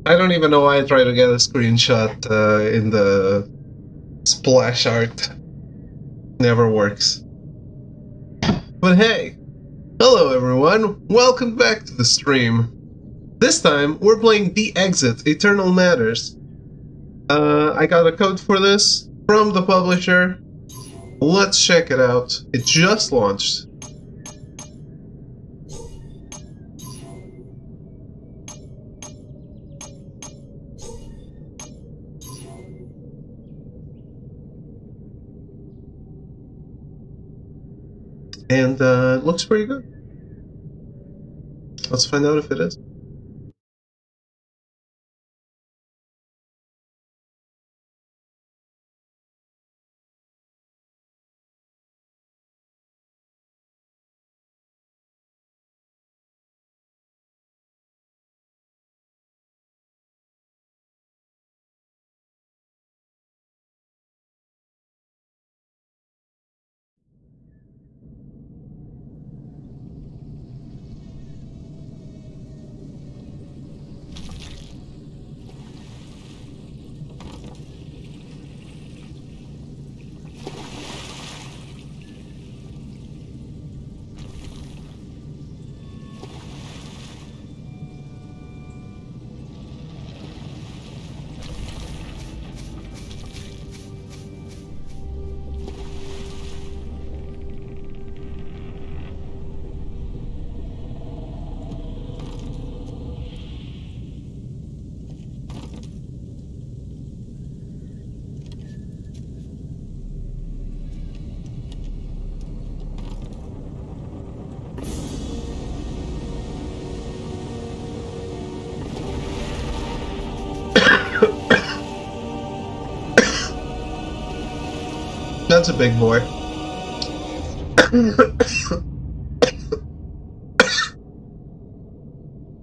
I don't even know why I tried to get a screenshot in the splash art. Never works. But hey, hello everyone, welcome back to the stream. This time, we're playing The Exit, Eternal Matters. I got a code for this from the publisher. Let's check it out. It just launched. And it looks pretty good. Let's find out if it is. That's a big boy.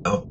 Oh.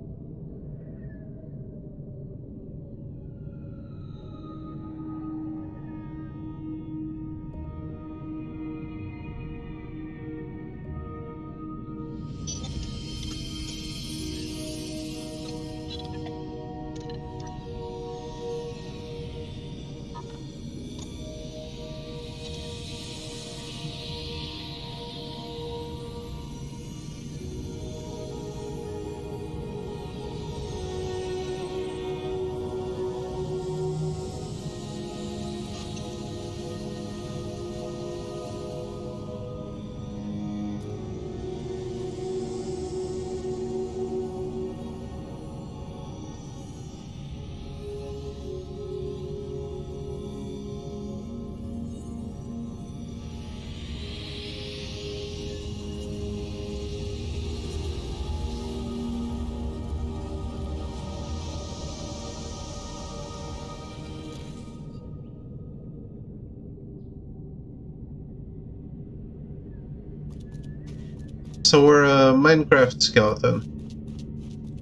So we're a Minecraft skeleton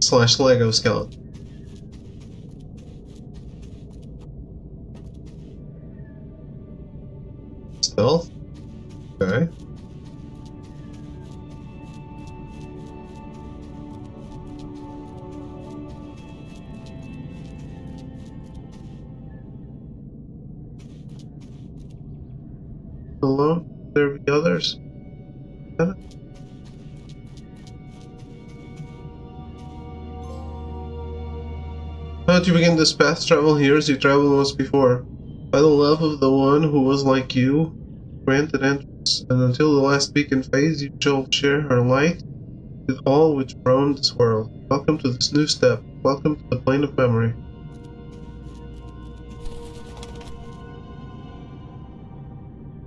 / Lego skeleton. Stealth? Okay. Hello? There be others? How did you begin this path? Travel here as you traveled once before. By the love of the one who was like you, granted entrance, and until the last beacon fades, you shall share her light with all which roam this world. Welcome to this new step. Welcome to the plane of memory.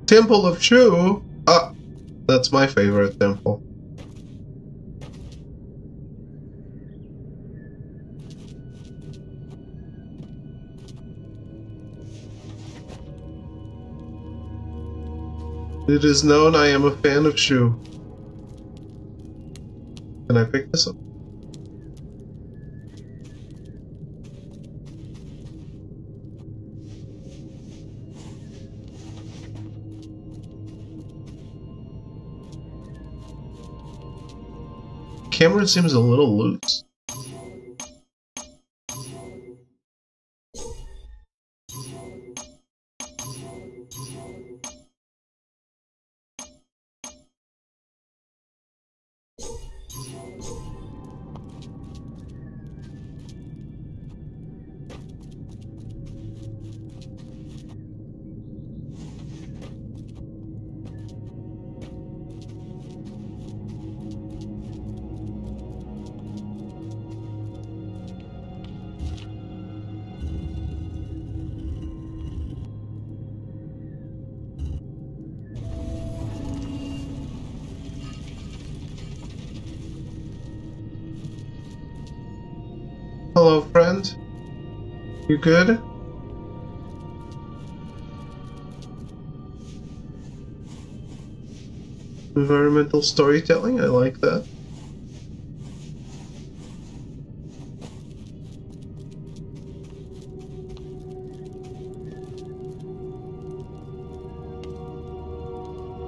Temple of Shu? Ah, that's my favorite temple. It is known I am a fan of Shu. Can I pick this up? Camera seems a little loose. Hello, friend. You good? Environmental storytelling, I like that.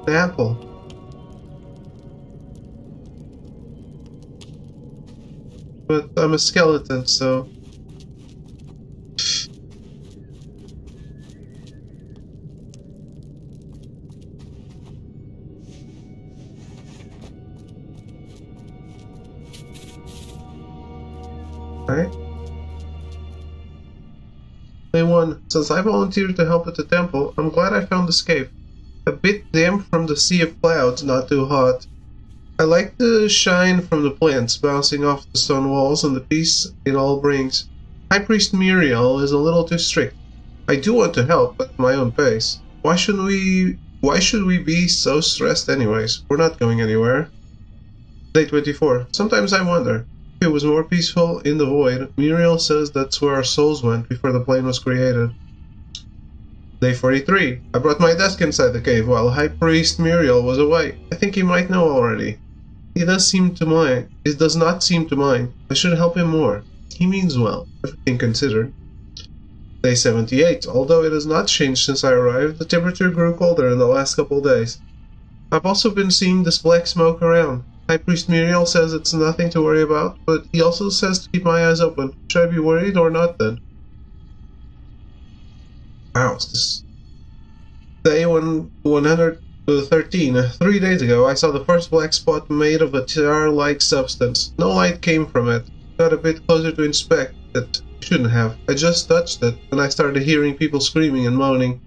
An apple. But I'm a skeleton, so... Alright. Day 1. Since I volunteered to help at the temple, I'm glad I found this cave. A bit damp from the sea of clouds, not too hot. I like the shine from the plants bouncing off the stone walls and the peace it all brings. High Priest Muriel is a little too strict. I do want to help, but at my own pace. Why should we be so stressed anyways? We're not going anywhere. Day 24. Sometimes I wonder. If it was more peaceful in the void, Muriel says that's where our souls went before the plane was created. Day 43. I brought my desk inside the cave while High Priest Muriel was away. I think he might know already. He does not seem to mind. I should help him more. He means well, everything considered. Day 78. Although it has not changed since I arrived, the temperature grew colder in the last couple days. I've also been seeing this black smoke around. High Priest Muriel says it's nothing to worry about, but he also says to keep my eyes open. Should I be worried or not then? Wow, this day 113. 3 days ago, I saw the first black spot made of a tar-like substance. No light came from it. Got a bit closer to inspect it. Shouldn't have. I just touched it, and I started hearing people screaming and moaning.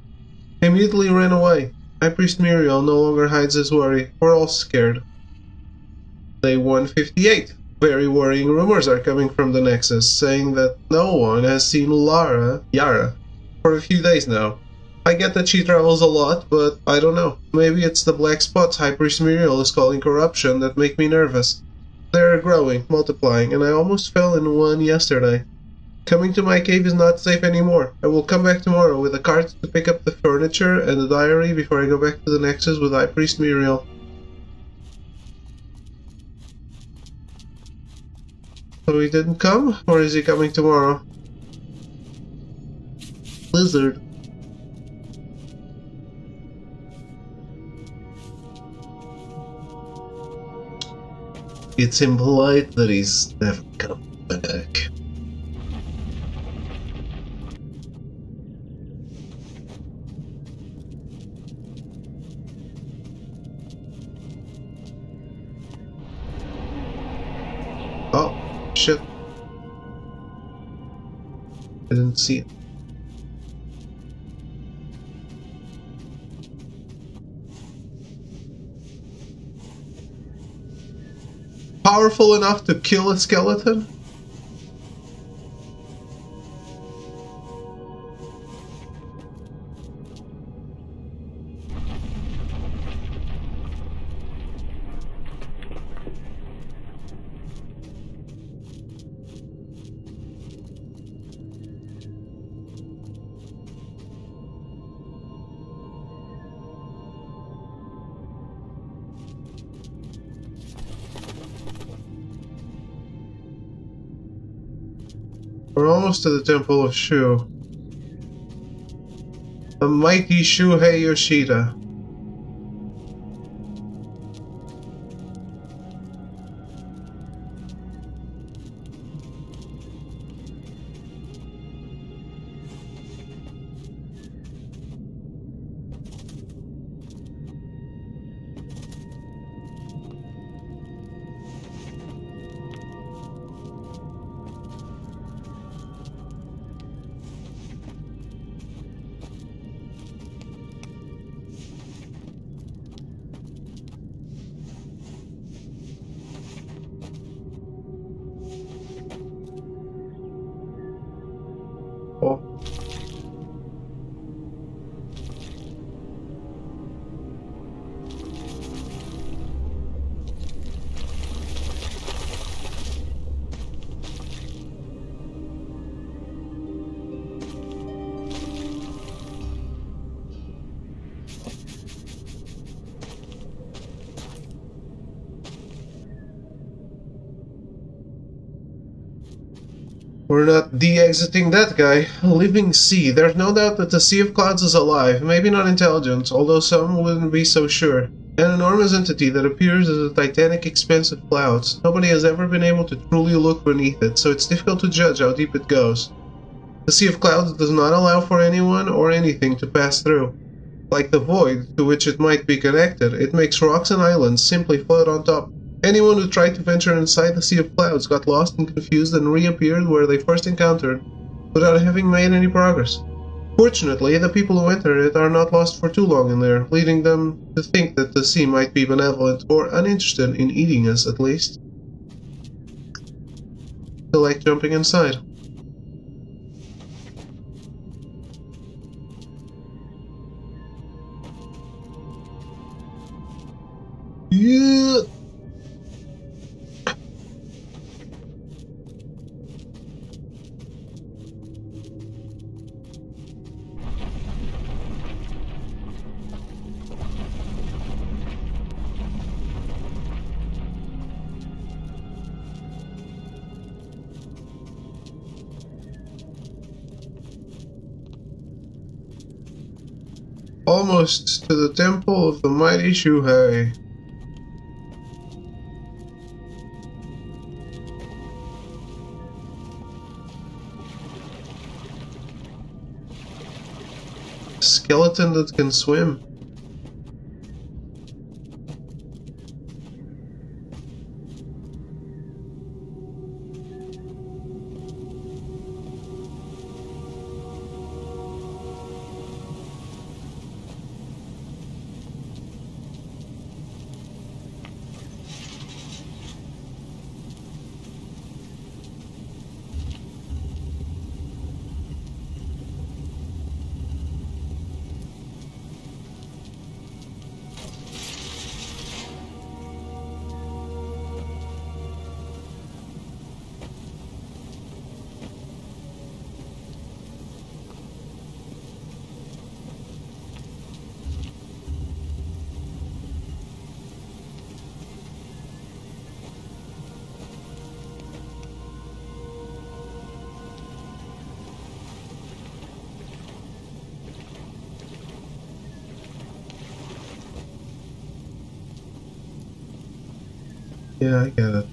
I immediately ran away. High Priest Muriel no longer hides his worry. We're all scared. Day 158. Very worrying rumors are coming from the Nexus, saying that no one has seen Yara, for a few days now. I get that she travels a lot, but I don't know. Maybe it's the black spots High Priest Muriel is calling corruption that make me nervous. They're growing, multiplying, and I almost fell in one yesterday. Coming to my cave is not safe anymore. I will come back tomorrow with a cart to pick up the furniture and the diary before I go back to the Nexus with High Priest Muriel. So he didn't come? Or is he coming tomorrow? Blizzard. It's impolite that he's never come back. Oh, shit. I didn't see it. Powerful enough to kill a skeleton? We're almost to the Temple of Shu. The mighty Shuhei Yoshida. Oh. We're not de-exiting that guy. A living sea. There's no doubt that the Sea of Clouds is alive. Maybe not intelligent, although some wouldn't be so sure. An enormous entity that appears as a titanic expanse of clouds. Nobody has ever been able to truly look beneath it, so it's difficult to judge how deep it goes. The Sea of Clouds does not allow for anyone or anything to pass through. Like the void to which it might be connected, it makes rocks and islands simply float on top. Anyone who tried to venture inside the Sea of Clouds got lost and confused and reappeared where they first encountered, without having made any progress. Fortunately, the people who enter it are not lost for too long in there, leading them to think that the sea might be benevolent or uninterested in eating us, at least. Feel like jumping inside. Yeah. Almost to the temple of the mighty Shuhei. Skeleton that can swim. Yeah, I get it.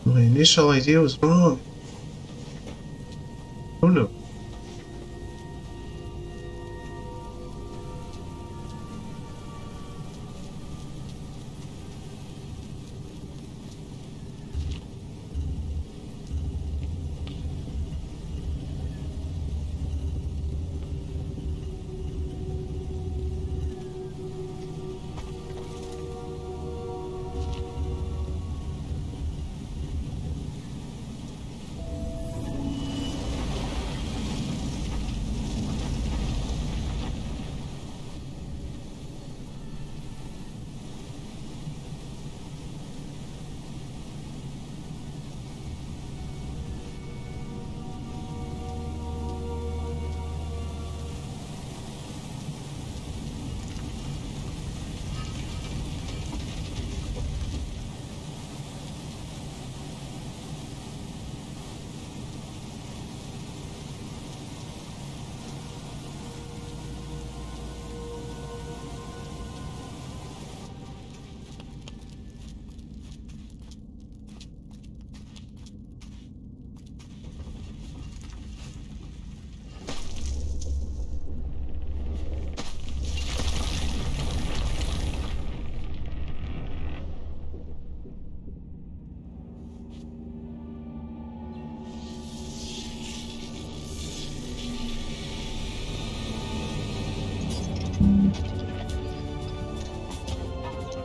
My initial idea was wrong. Oh no.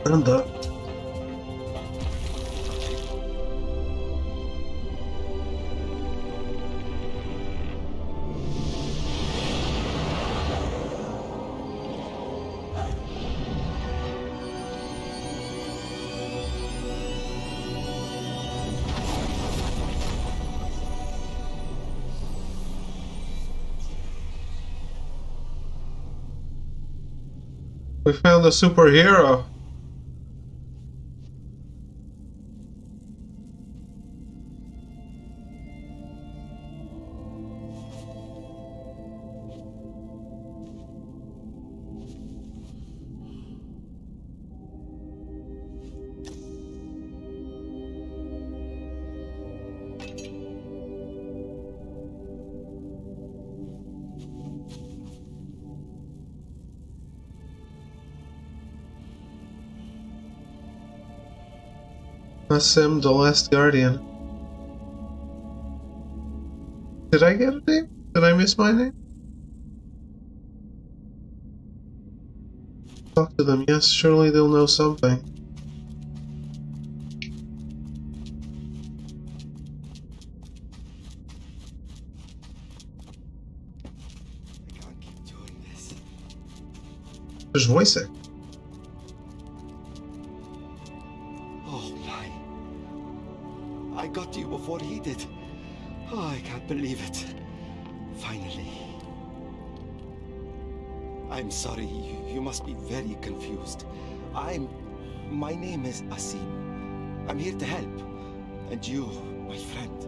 Stand up. We found a superhero. Nassim, the Last Guardian. Did I get a name? Did I miss my name? Talk to them. Yes, surely they'll know something. I can't keep doing this. There's voicing. Oh my. I got to you before he did. Oh, I can't believe it. Finally. I'm sorry, you must be very confused. My name is Asim. I'm here to help. And you, my friend,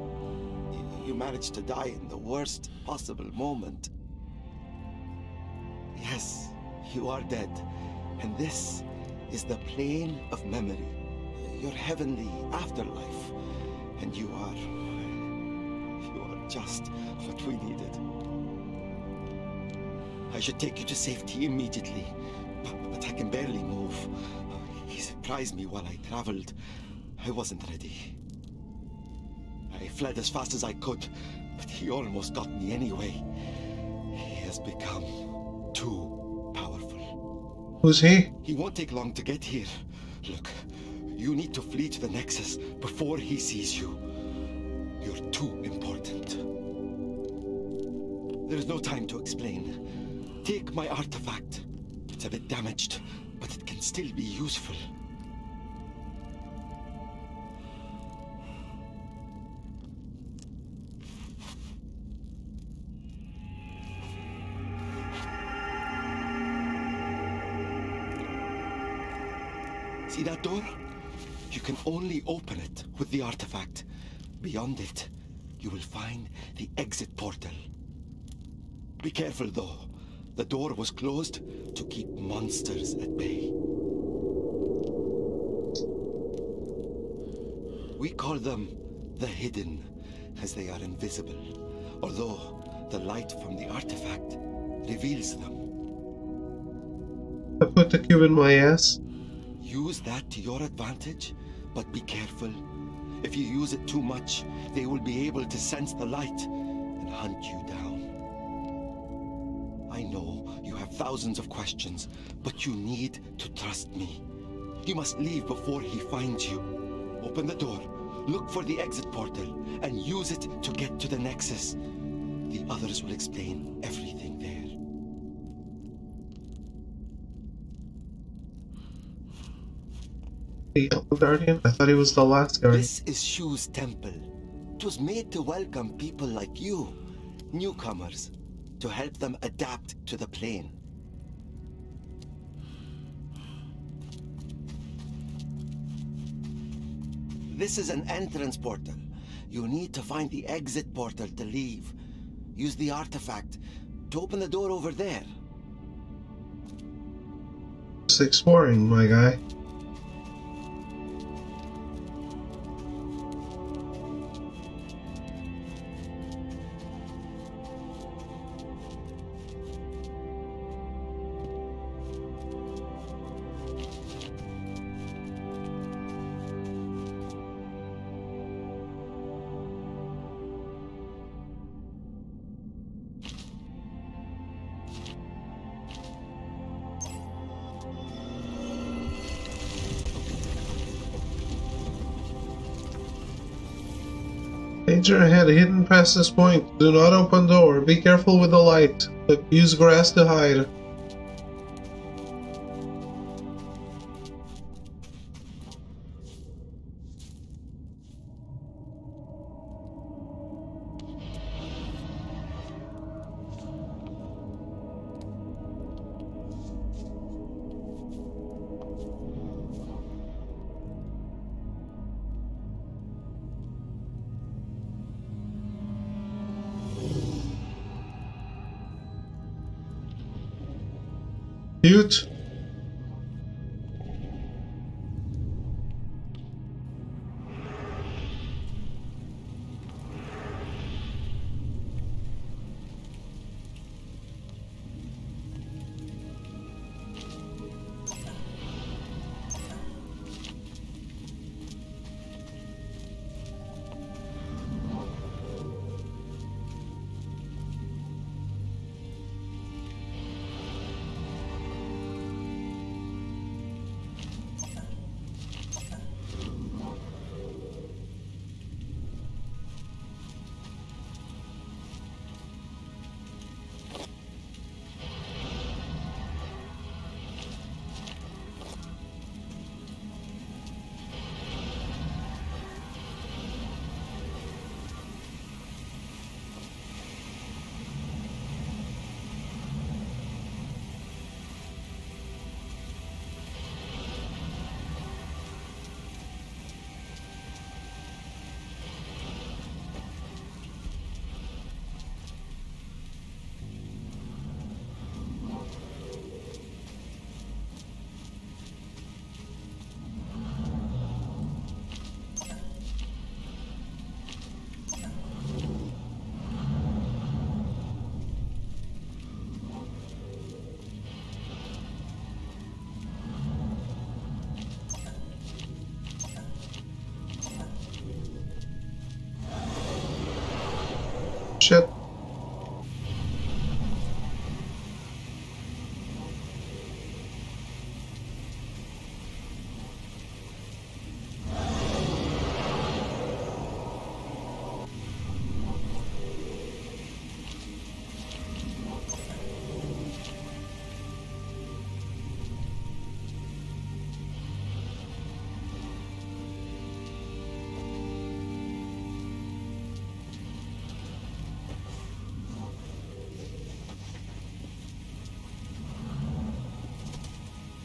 you managed to die in the worst possible moment. Yes, you are dead. And this is the plane of memory. Your heavenly afterlife. And you are just what we needed. I should take you to safety immediately, but I can barely move. He surprised me while I traveled. I wasn't ready. I fled as fast as I could, but he almost got me anyway. He has become too powerful. Who's he? He won't take long to get here. Look, you need to flee to the Nexus before he sees you. You're too important. There is no time to explain. Take my artifact. It's a bit damaged, but it can still be useful. See that door? You can only open it with the artifact. Beyond it, you will find the exit portal. Be careful though. The door was closed to keep monsters at bay. We call them the Hidden, as they are invisible, although the light from the artifact reveals them. I put the cube in my ass. Use that to your advantage, but be careful. If you use it too much, they will be able to sense the light and hunt you down. I know you have thousands of questions, but you need to trust me. You must leave before he finds you. Open the door, look for the exit portal, and use it to get to the Nexus. The others will explain everything there. The Yellow Guardian? I thought he was the Last Guardian. This is Shu's temple. It was made to welcome people like you, newcomers, to help them adapt to the plane. This is an entrance portal. You need to find the exit portal to leave. Use the artifact to open the door over there. Just exploring, my guy. Danger ahead, hidden past this point. Do not open door. Be careful with the light. But use grass to hide. Cute. Shit.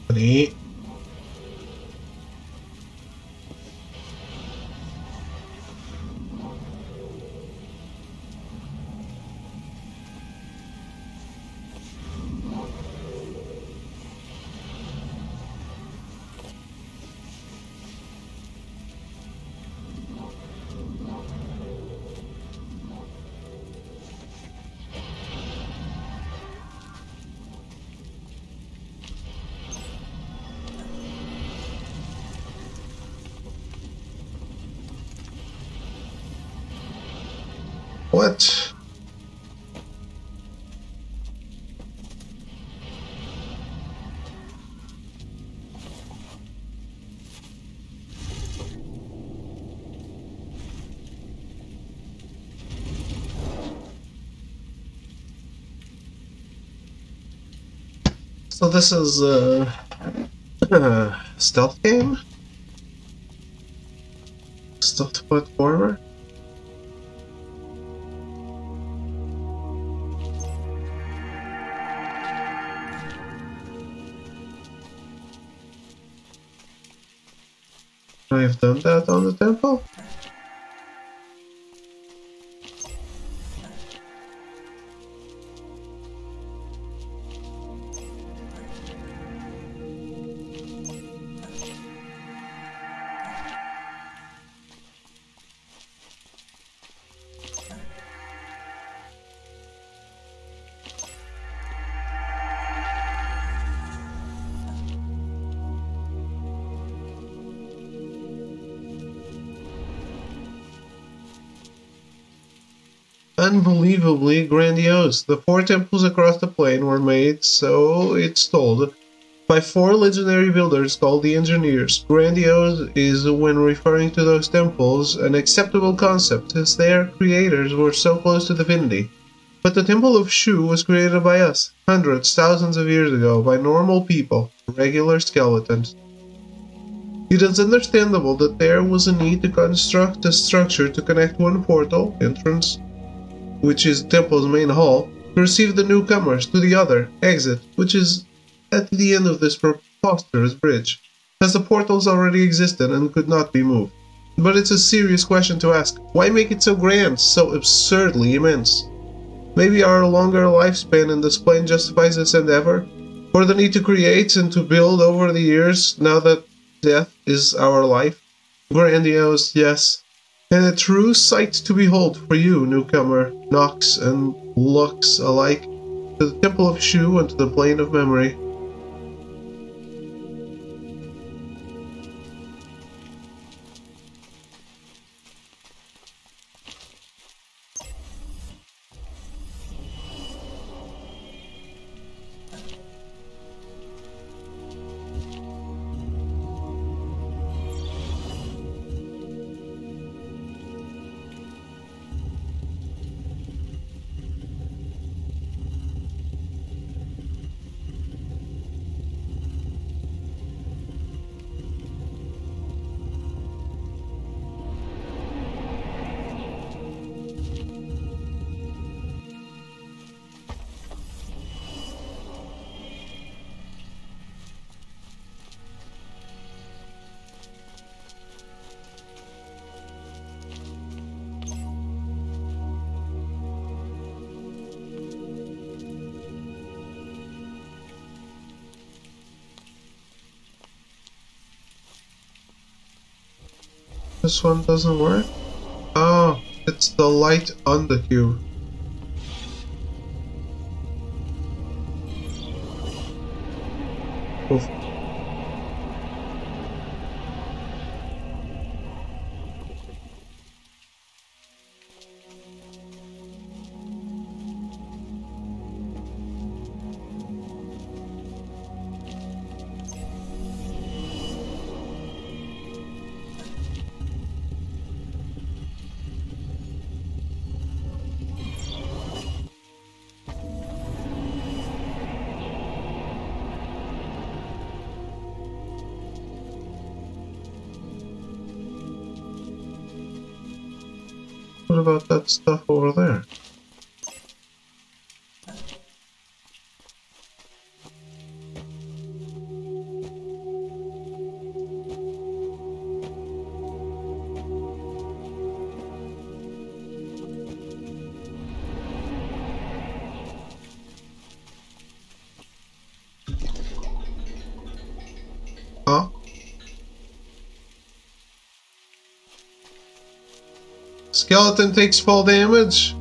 Honey. What? So this is a stealth game? Stealth platformer? I've done that on the temple? Unbelievably grandiose. The 4 temples across the plain were made, so it's told, by by 4 legendary builders called the Engineers. Grandiose is, when referring to those temples, an acceptable concept, since their creators were so close to divinity. But the Temple of Shu was created by us, hundreds, thousands of years ago, by normal people, regular skeletons. It is understandable that there was a need to construct a structure to connect one portal, entrance, which is the temple's main hall, to receive the newcomers, to the other, exit, which is at the end of this preposterous bridge, as the portals already existed and could not be moved. But it's a serious question to ask. Why make it so grand, so absurdly immense? Maybe our longer lifespan in this plane justifies this endeavor? Or the need to create and to build over the years, now that death is our life? Grandiose, yes. And a true sight to behold for you, newcomer, Nox and Lux alike, to the Temple of Shu and to the Plane of Memory. This one doesn't work? Oh, it's the light on the cube. Oof. What about that stuff over there? Huh? Skeleton takes fall damage.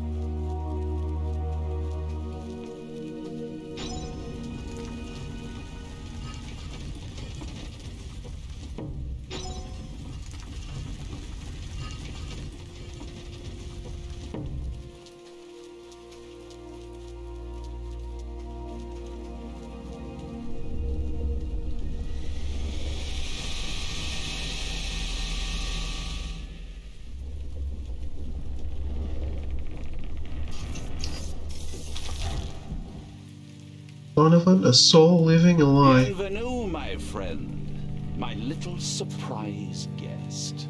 Donovan, a soul living a lie. Bienvenue, my friend. My little surprise guest.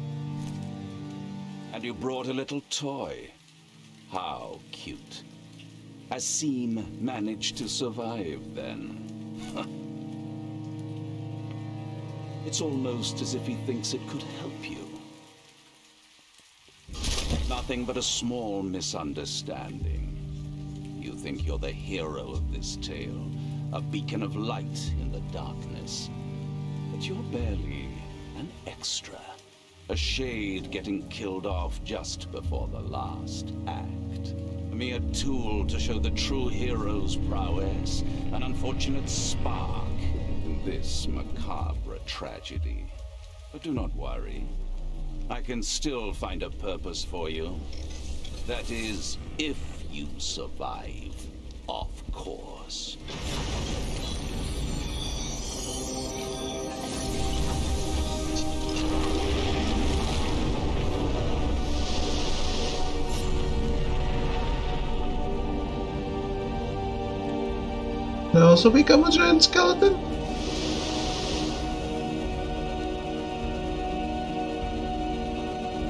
And you brought a little toy. How cute. Asim managed to survive then. It's almost as if he thinks it could help you. Nothing but a small misunderstanding. You think you're the hero of this tale, a beacon of light in the darkness. But you're barely an extra, a shade getting killed off just before the last act. A mere tool to show the true hero's prowess, an unfortunate spark in this macabre tragedy. But do not worry. I can still find a purpose for you. That is, if you survive, of course. also become a giant skeleton?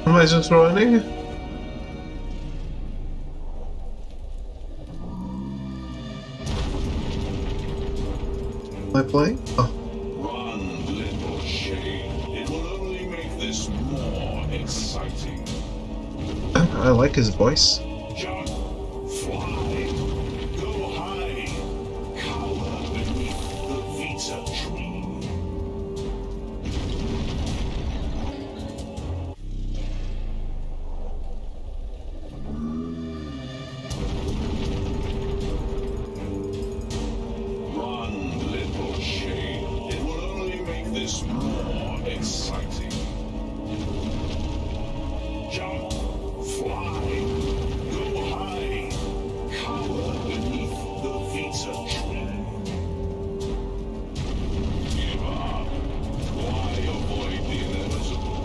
Am I just running? Am I playing? Oh. Run, little shade. It will only make this more exciting. I like his voice. Jump, fly, go high, cower beneath the Vita tree. Run, little shade. It will only make this more exciting. Jump, fly, go high, cower beneath the Vita tree. Give up. Why avoid the inevitable?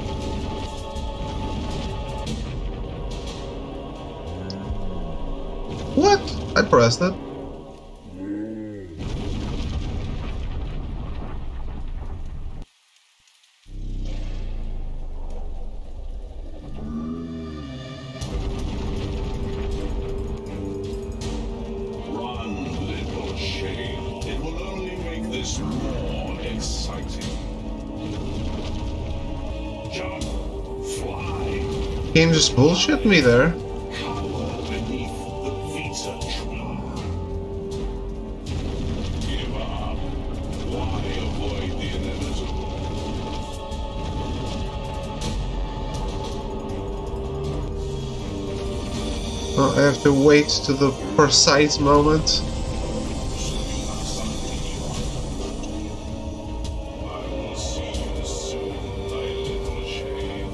What? I pressed it. Run, little shade. It will only make this more exciting. Jump, fly, Can you just bullshit me there? cower beneath the Vita tree. Give up. Why avoid the inevitable? Oh, I have to wait to the precise moment. I will see you soon, thy little shade.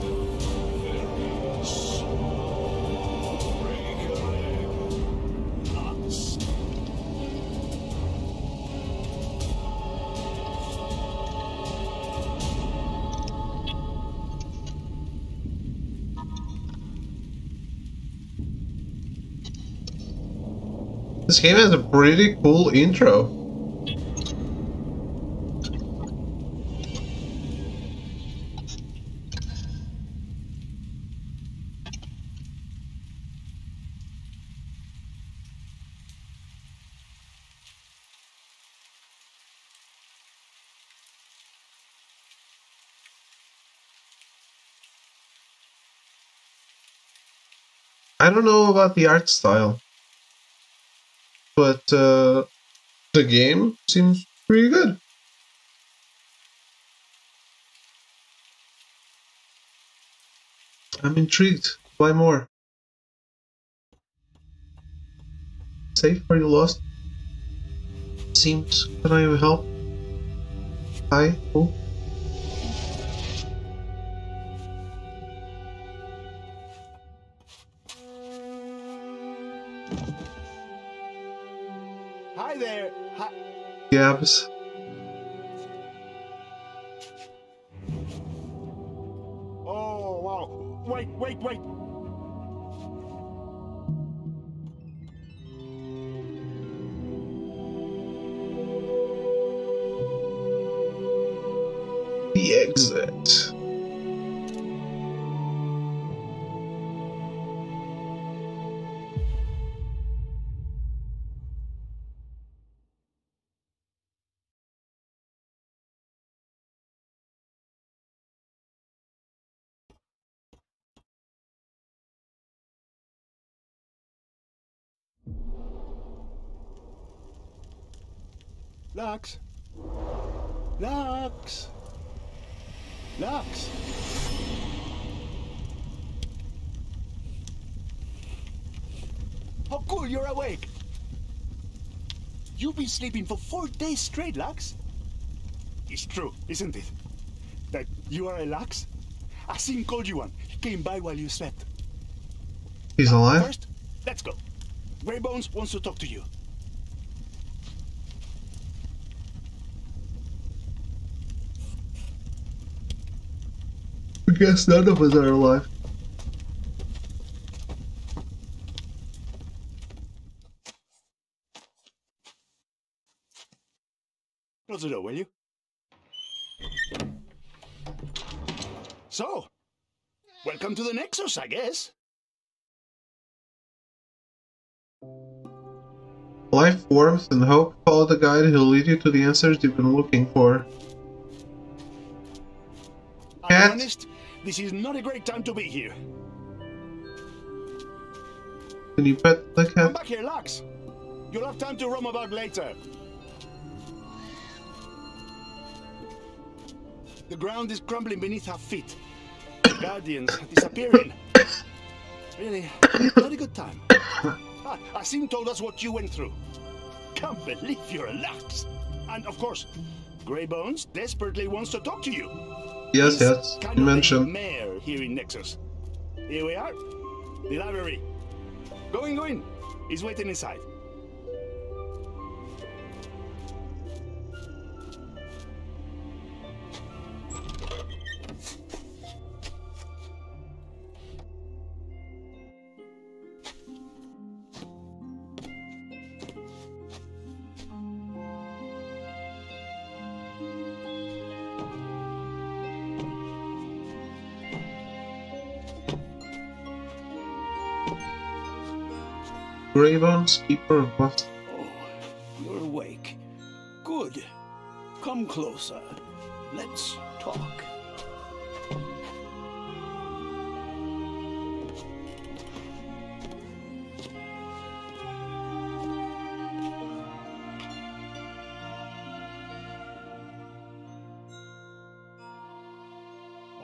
Very soon. Break a leg. Nuts. This game has a pretty cool intro. I don't know about the art style, but the game seems pretty good. I'm intrigued. Buy more. Safe? Are you lost? Seems. Can I help? Hi. Oh. Hi there. Hi. Gabs. Oh, wow. Wait. The exit. Lux. Lux. Lux. Oh, cool, you're awake. You've been sleeping for 4 days straight, Lux. It's true, isn't it? That you are a Lux? Asim called you one. He came by while you slept. He's alive? First, let's go. Greybones wants to talk to you. I guess none of us are alive. Close the door, will you? So, welcome to the Nexus, I guess. Life, warmth, and hope. Follow the guide who'll lead you to the answers you've been looking for. I'm honest, this is not a great time to be here. Can you pet the Come cat? back here, Lux. You'll have time to roam about later. The ground is crumbling beneath our feet. The Guardians are disappearing. Really, not a good time. Asim told us what you went through. Can't believe you're a Lux. And of course, Greybones desperately wants to talk to you. Yes, He's yes, kind you of the mentioned. mayor here in Nexus. Here we are, the library. Go in. He's waiting inside. Greybones, keeper of Boston. Oh, you're awake. Good. Come closer. Let's talk.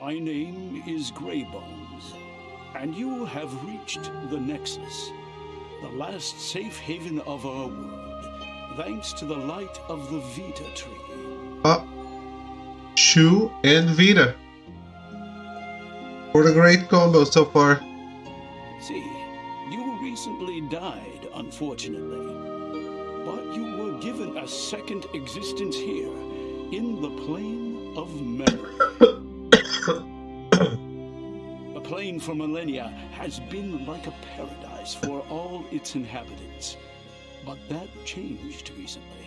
My name is Greybones, and you have reached the Nexus, the last safe haven of our world, thanks to the light of the Vita tree. Shu and Vita. What a great combo so far. See, you recently died, unfortunately, but you were given a second existence here, in the plane of memory. The plane for millennia has been like a paradise for all its inhabitants, but that changed recently.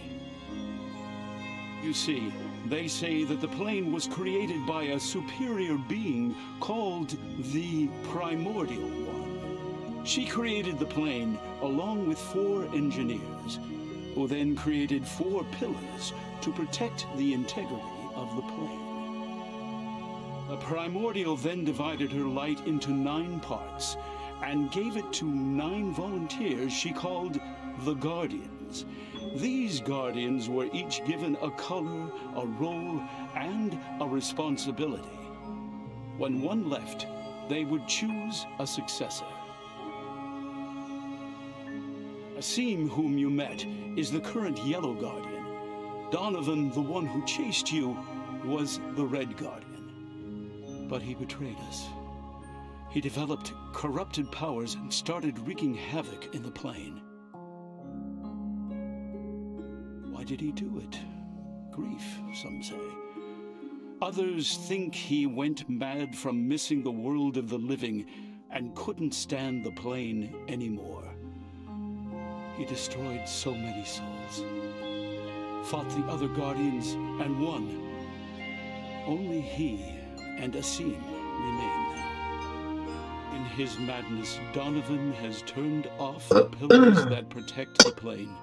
You see, they say that the plane was created by a superior being called the Primordial One. She created the plane along with 4 engineers, who then created 4 pillars to protect the integrity of the plane. The Primordial then divided her light into 9 parts and gave it to 9 volunteers she called the Guardians. These Guardians were each given a color, a role, and a responsibility. When one left, they would choose a successor. Asim, whom you met, is the current Yellow Guardian. Donovan, the one who chased you, was the Red Guardian. But he betrayed us. He developed corrupted powers and started wreaking havoc in the plane. Why did he do it? Grief, some say. Others think he went mad from missing the world of the living and couldn't stand the plane anymore. He destroyed so many souls, fought the other Guardians, and won. Only he and Asim remain now. In his madness, Donovan has turned off the pillars that protect the plane.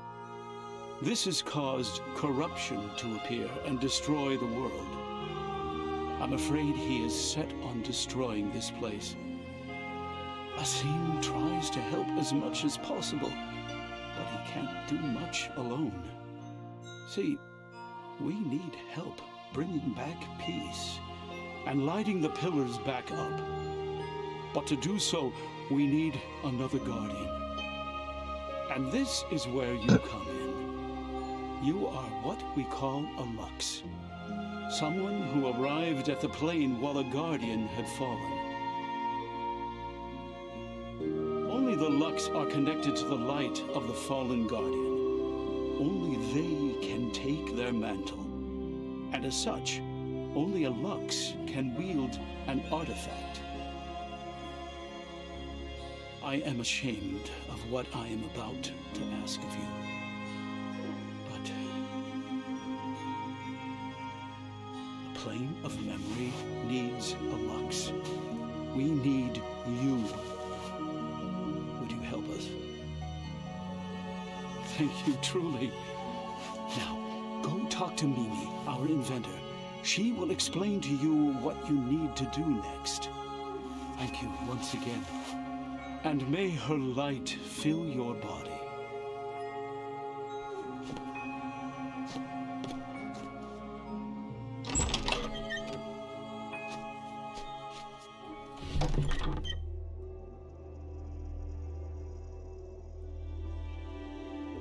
This has caused corruption to appear and destroy the world. I'm afraid he is set on destroying this place. Asim tries to help as much as possible, but he can't do much alone. See, we need help bringing back peace and lighting the pillars back up. But to do so, we need another Guardian. And this is where you come in. You are what we call a Lux. Someone who arrived at the plane while a Guardian had fallen. Only the Lux are connected to the light of the fallen Guardian. Only they can take their mantle. And as such, only a Lux can wield an artifact. I am ashamed of what I am about to ask of you. But claim of memory needs a Lux. We need you. Would you help us? Thank you, truly. Now, go talk to Mimi, our inventor. She will explain to you what you need to do next. Thank you once again. And may her light fill your body.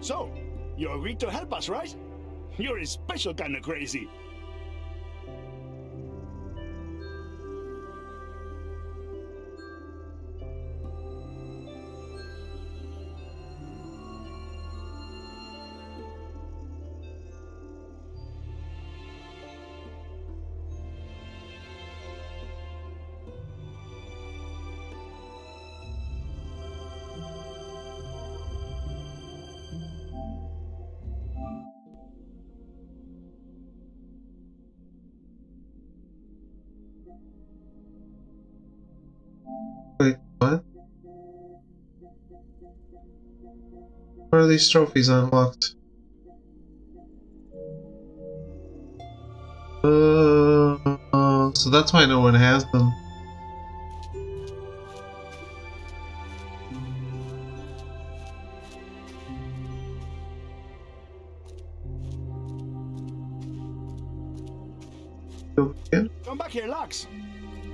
So, you agreed to help us, right? You're a special kind of crazy. Wait, what? Where are these trophies unlocked? So that's why no one has them. Again? Come back here, Lux.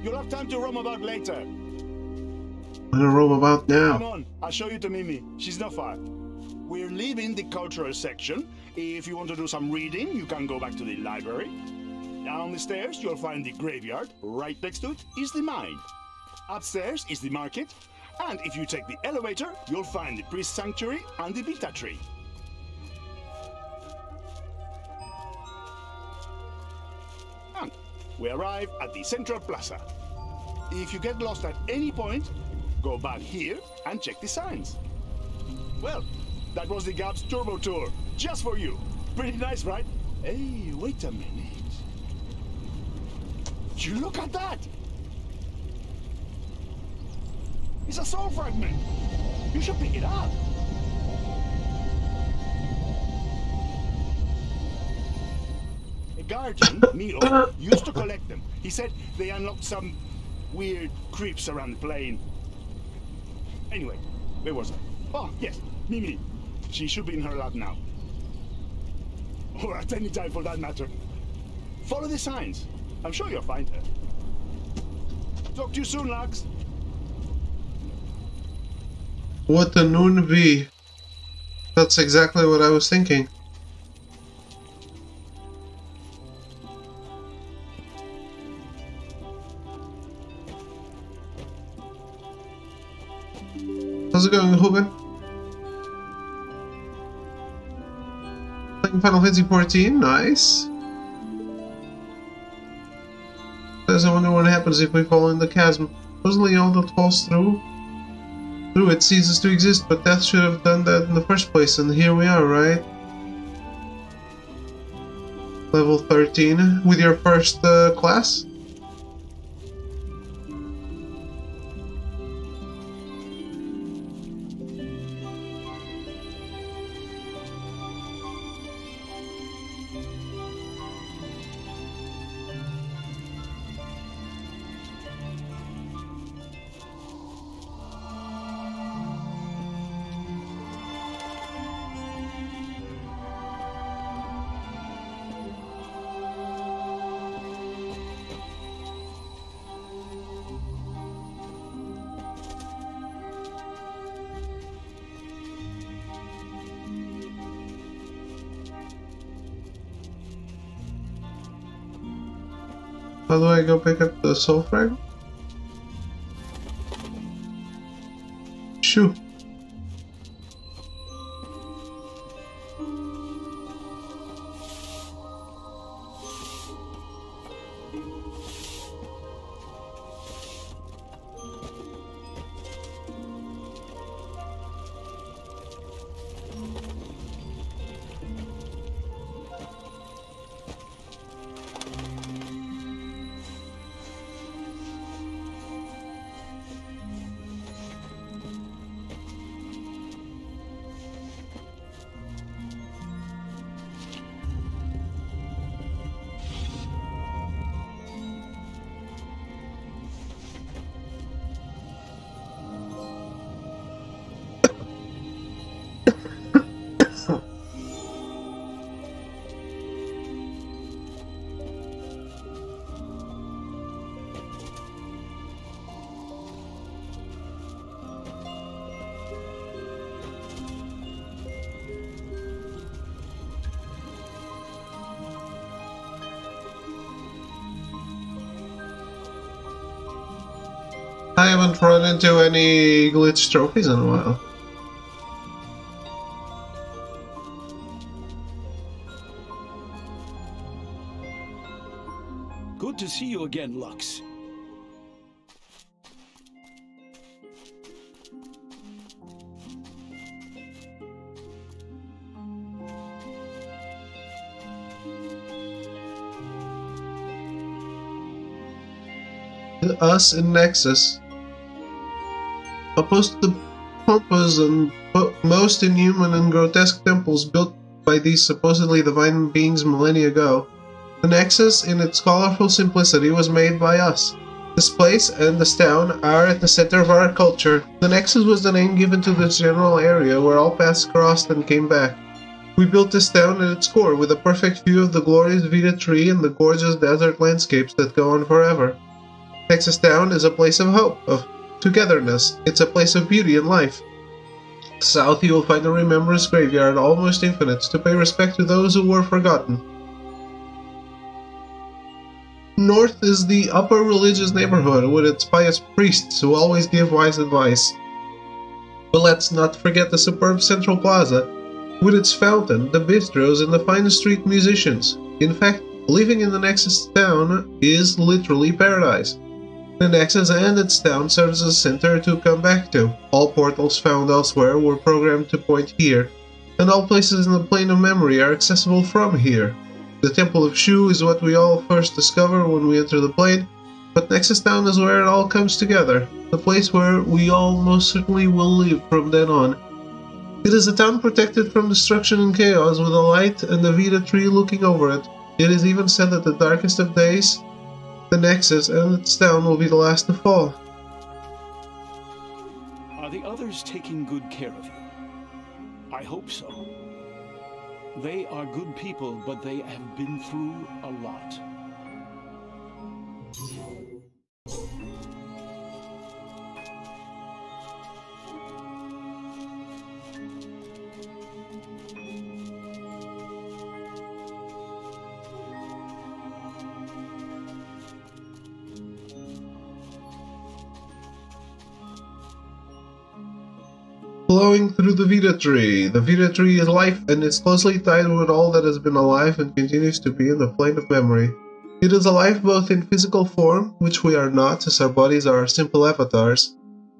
You'll have time to roam about later. I'm gonna roam about Come now. on, I'll show you to Mimi. She's not far. We're leaving the cultural section. If you want to do some reading, you can go back to the library. Down the stairs, you'll find the graveyard. Right next to it is the mine. Upstairs is the market. And if you take the elevator, you'll find the priest sanctuary and the Vita tree. And we arrive at the central plaza. If you get lost at any point, go back here and check the signs. Well, that was the Gab's Turbo Tour, just for you. Pretty nice, right? Hey, wait a minute. You look at that! It's a soul fragment. You should pick it up. A guardian, Milo, used to collect them. He said they unlocked some weird creeps around the plane. Anyway, where was I? Oh, yes, Mimi. She should be in her lab now. Or at any time for that matter. Follow the signs. I'm sure you'll find her. Talk to you soon, Lux. What the noon be? That's exactly what I was thinking. How's it going, Ruben? Playing Final Fantasy 14, nice. Says I wonder what happens if we fall in the chasm. Supposedly all that falls through it ceases to exist, but Death should have done that in the first place, and here we are, right? Level 13 with your first class? How do I go pick up the soul frag? Shoo. haven't run into any glitch trophies in a while. Good to see you again, Lux. Us in Nexus, opposed to the pompous and most inhuman and grotesque temples built by these supposedly divine beings millennia ago, the Nexus, in its colorful simplicity, was made by us. This place and this town are at the center of our culture. The Nexus was the name given to this general area where all paths crossed and came back. We built this town at its core with a perfect view of the glorious Vita tree and the gorgeous desert landscapes that go on forever. Nexus Town is a place of hope, of togetherness. It's a place of beauty and life. South you will find a remembrance graveyard almost infinite to pay respect to those who were forgotten. North is the upper religious neighborhood with its pious priests who always give wise advice. But let's not forget the superb Central Plaza with its fountain, the bistros, and the fine street musicians. In fact, living in the Nexus Town is literally paradise. The Nexus and its town serves as a center to come back to. All portals found elsewhere were programmed to point here, and all places in the plane of memory are accessible from here. The Temple of Shu is what we all first discover when we enter the plane, but Nexus Town is where it all comes together, the place where we all most certainly will live from then on. It is a town protected from destruction and chaos with a light and the Vita tree looking over it. It is even said that the darkest of days, the Nexus and its town will be the last to fall. Are the others taking good care of you? I hope so. They are good people, but they have been through a lot. Flowing through the Vita tree. The Vita tree is life and is closely tied with all that has been alive and continues to be in the plane of memory. It is alive both in physical form, which we are not, as our bodies are simple avatars,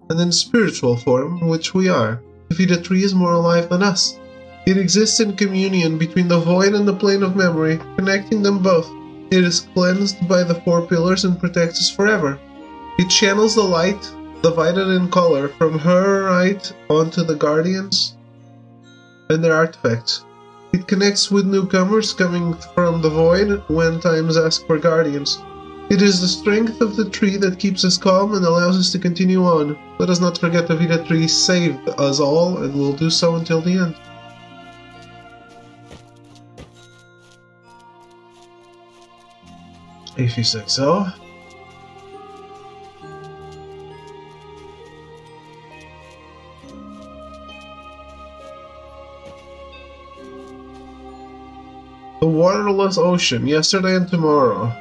and in spiritual form, which we are. The Vita tree is more alive than us. It exists in communion between the void and the plane of memory, connecting them both. It is cleansed by the four pillars and protects us forever. It channels the light, divided in color, from her right onto the Guardians and their artifacts. It connects with newcomers coming from the void when times ask for Guardians. It is the strength of the tree that keeps us calm and allows us to continue on. Let us not forget the Vita tree saved us all and will do so until the end. If you say so. The waterless ocean, yesterday and tomorrow.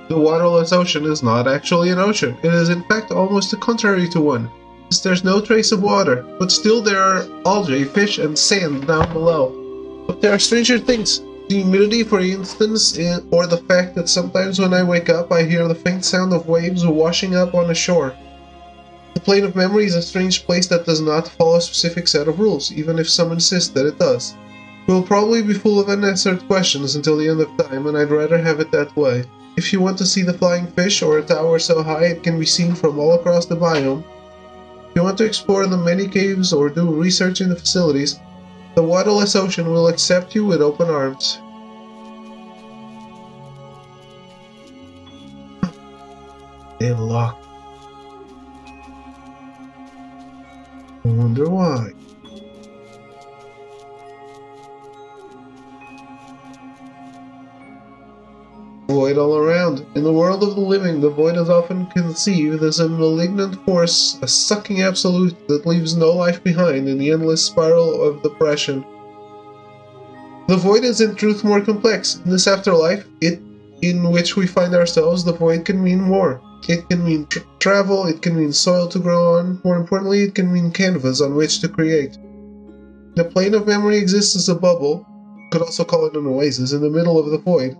The waterless ocean is not actually an ocean. It is in fact almost the contrary to one, since there's no trace of water, but still there are algae, fish, and sand down below. But there are stranger things. The humidity, for instance, or the fact that sometimes when I wake up I hear the faint sound of waves washing up on the shore. The plane of memory is a strange place that does not follow a specific set of rules, even if some insist that it does. It will probably be full of unanswered questions until the end of time, and I'd rather have it that way. If you want to see the flying fish or a tower so high it can be seen from all across the biome, if you want to explore the many caves or do research in the facilities, the waterless ocean will accept you with open arms. They're locked. I wonder why. Void all around. In the world of the living, the void is often conceived as a malignant force, a sucking absolute that leaves no life behind in the endless spiral of depression. The void is in truth more complex. In this afterlife, in which we find ourselves, the void can mean more. It can mean travel, it can mean soil to grow on, more importantly, it can mean canvas on which to create. The plane of memory exists as a bubble, you could also call it an oasis, in the middle of the void.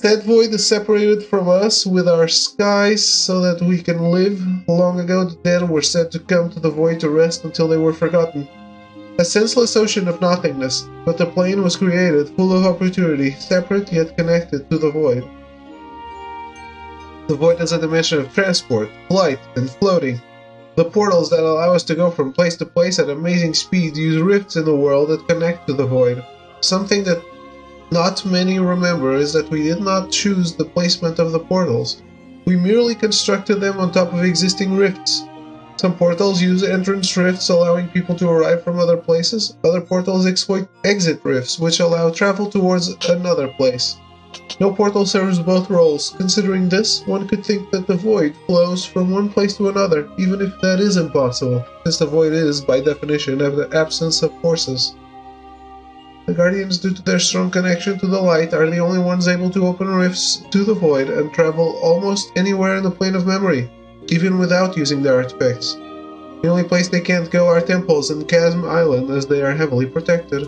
That void is separated from us with our skies so that we can live. Long ago the dead were said to come to the void to rest until they were forgotten. A senseless ocean of nothingness, but the plane was created, full of opportunity, separate yet connected to the void. The void is a dimension of transport, flight, and floating. The portals that allow us to go from place to place at amazing speed use rifts in the world that connect to the void. Something that not many remember is that we did not choose the placement of the portals. We merely constructed them on top of existing rifts. Some portals use entrance rifts allowing people to arrive from other places. Other portals exploit exit rifts which allow travel towards another place. No portal serves both roles. Considering this, one could think that the void flows from one place to another, even if that is impossible, since the void is, by definition, the absence of forces. The Guardians, due to their strong connection to the light, are the only ones able to open rifts to the void and travel almost anywhere in the plane of memory, even without using their artifacts. The only place they can't go are temples and Chasm Island, as they are heavily protected.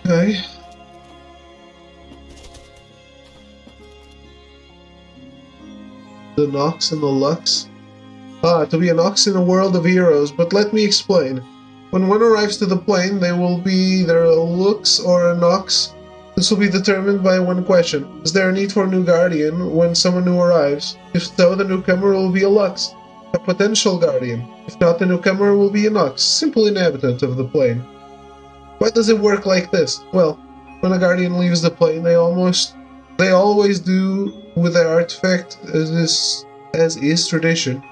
Okay. The Nox and the Lux. To be a Nox in a world of heroes, but let me explain. When one arrives to the plane, they will be either a Lux or a Nox. This will be determined by one question. Is there a need for a new Guardian when someone new arrives? If so, the newcomer will be a Lux, a potential Guardian. If not, the newcomer will be a Nox, simple inhabitant of the plane. Why does it work like this? Well, when a Guardian leaves the plane, they always do with their artifact as is tradition.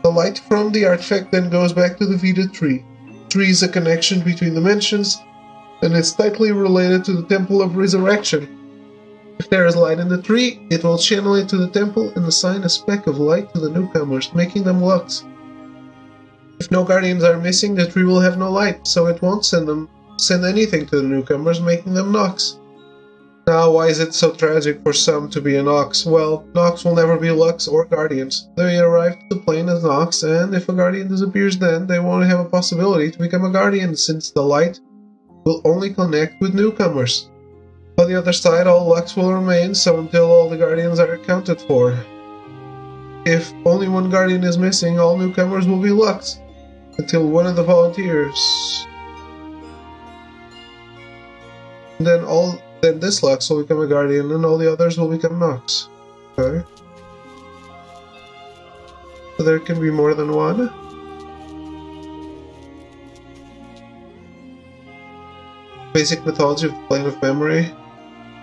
The light from the artifact then goes back to the Vita tree. Tree is a connection between dimensions, and it's tightly related to the Temple of Resurrection. If there is light in the tree, it will channel it to the temple and assign a speck of light to the newcomers, making them Lux. If no Guardians are missing, the tree will have no light, so it won't send anything to the newcomers, making them Nox. Now, why is it so tragic for some to be a Nox? Well, Nox will never be Lux or Guardians. They arrive to the plane as Nox, and if a Guardian disappears then, they won't have a possibility to become a Guardian, since the light will only connect with newcomers. On the other side, all Lux will remain, so until all the Guardians are accounted for. If only one Guardian is missing, all newcomers will be Lux, until one of the volunteers. Then this Lux will become a Guardian and all the others will become Nox. Okay. So there can be more than one. Basic mythology of the plane of memory.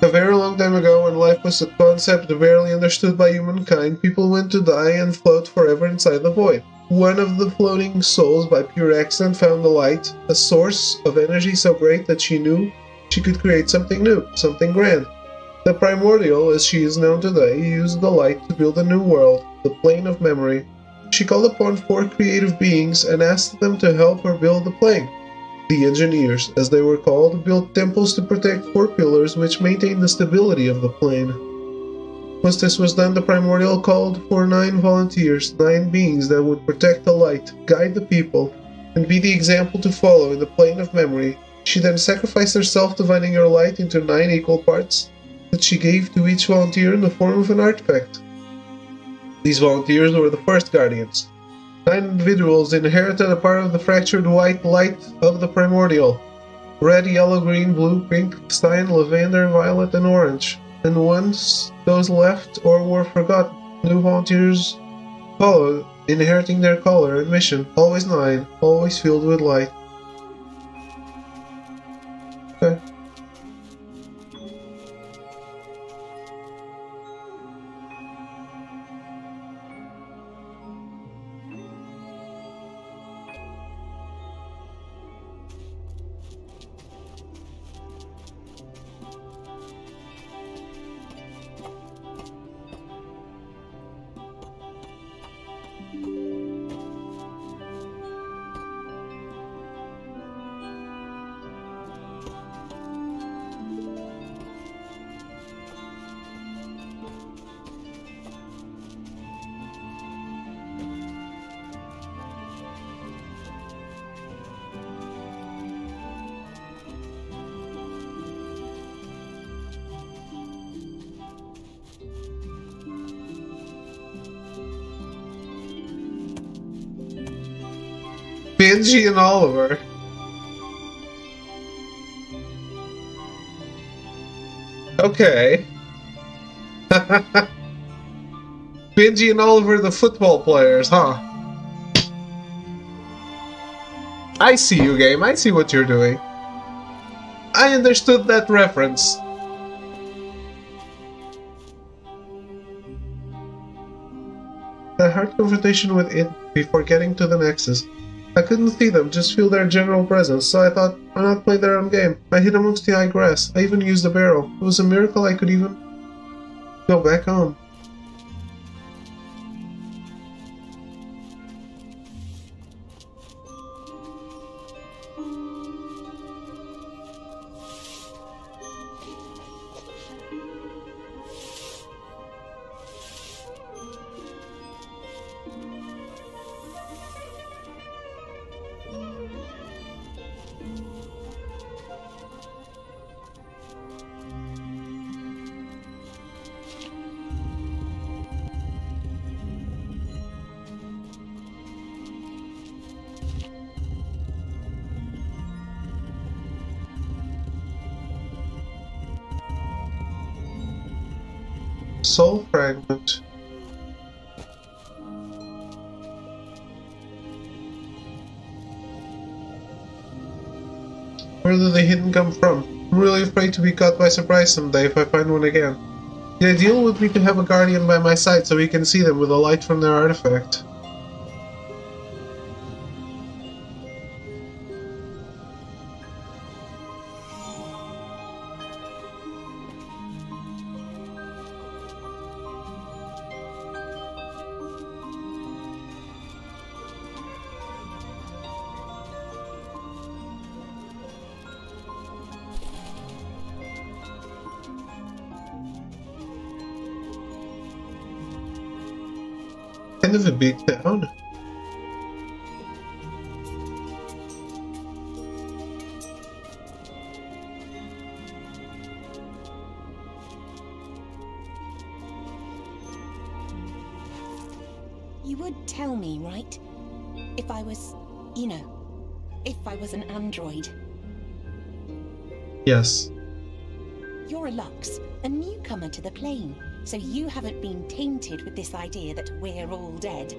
A very long time ago, when life was a concept barely understood by humankind, people went to die and float forever inside the void. One of the floating souls, by pure accident, found the light, a source of energy so great that she knew she could create something new, something grand. The Primordial, as she is known today, used the light to build a new world, the plane of memory. She called upon 4 creative beings and asked them to help her build the plane. The engineers, as they were called, built temples to protect 4 pillars which maintained the stability of the plane. Once this was done, the Primordial called for 9 volunteers, 9 beings that would protect the light, guide the people, and be the example to follow in the plane of memory. She then sacrificed herself, dividing her light into 9 equal parts that she gave to each volunteer in the form of an artifact. These volunteers were the first Guardians. 9 individuals inherited a part of the fractured white light of the Primordial. Red, yellow, green, blue, pink, cyan, lavender, violet, and orange. And once those left or were forgotten, new volunteers followed, inheriting their color and mission. Always 9, always filled with light. Okay. Benji and Oliver. Okay. Benji and Oliver, the football players, huh? I see you, game. I see what you're doing. I understood that reference. I had a conversation with it before getting to the Nexus. I couldn't see them, just feel their general presence, so I thought, why not play their own game? I hid amongst the high grass. I even used a barrel. It was a miracle I could even go back home. Soul fragment. Where did the hidden come from? I'm really afraid to be caught by surprise someday if I find one again. The ideal would be to have a guardian by my side so we can see them with the light from their artifact. Kind of a big town. You would tell me, right? If I was, you know, if I was an android. Yes. You're a Lux, a newcomer to the plane, so you haven't been tainted with this idea that we're all dead.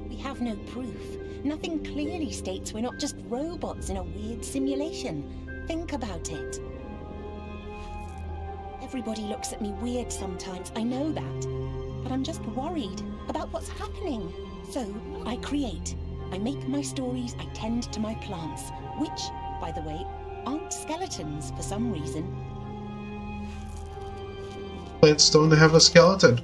We have no proof. Nothing clearly states we're not just robots in a weird simulation. Think about it. Everybody looks at me weird sometimes, I know that. But I'm just worried about what's happening. So, I create. I make my stories, I tend to my plants, which, by the way, aren't skeletons for some reason. Plants don't have a skeleton.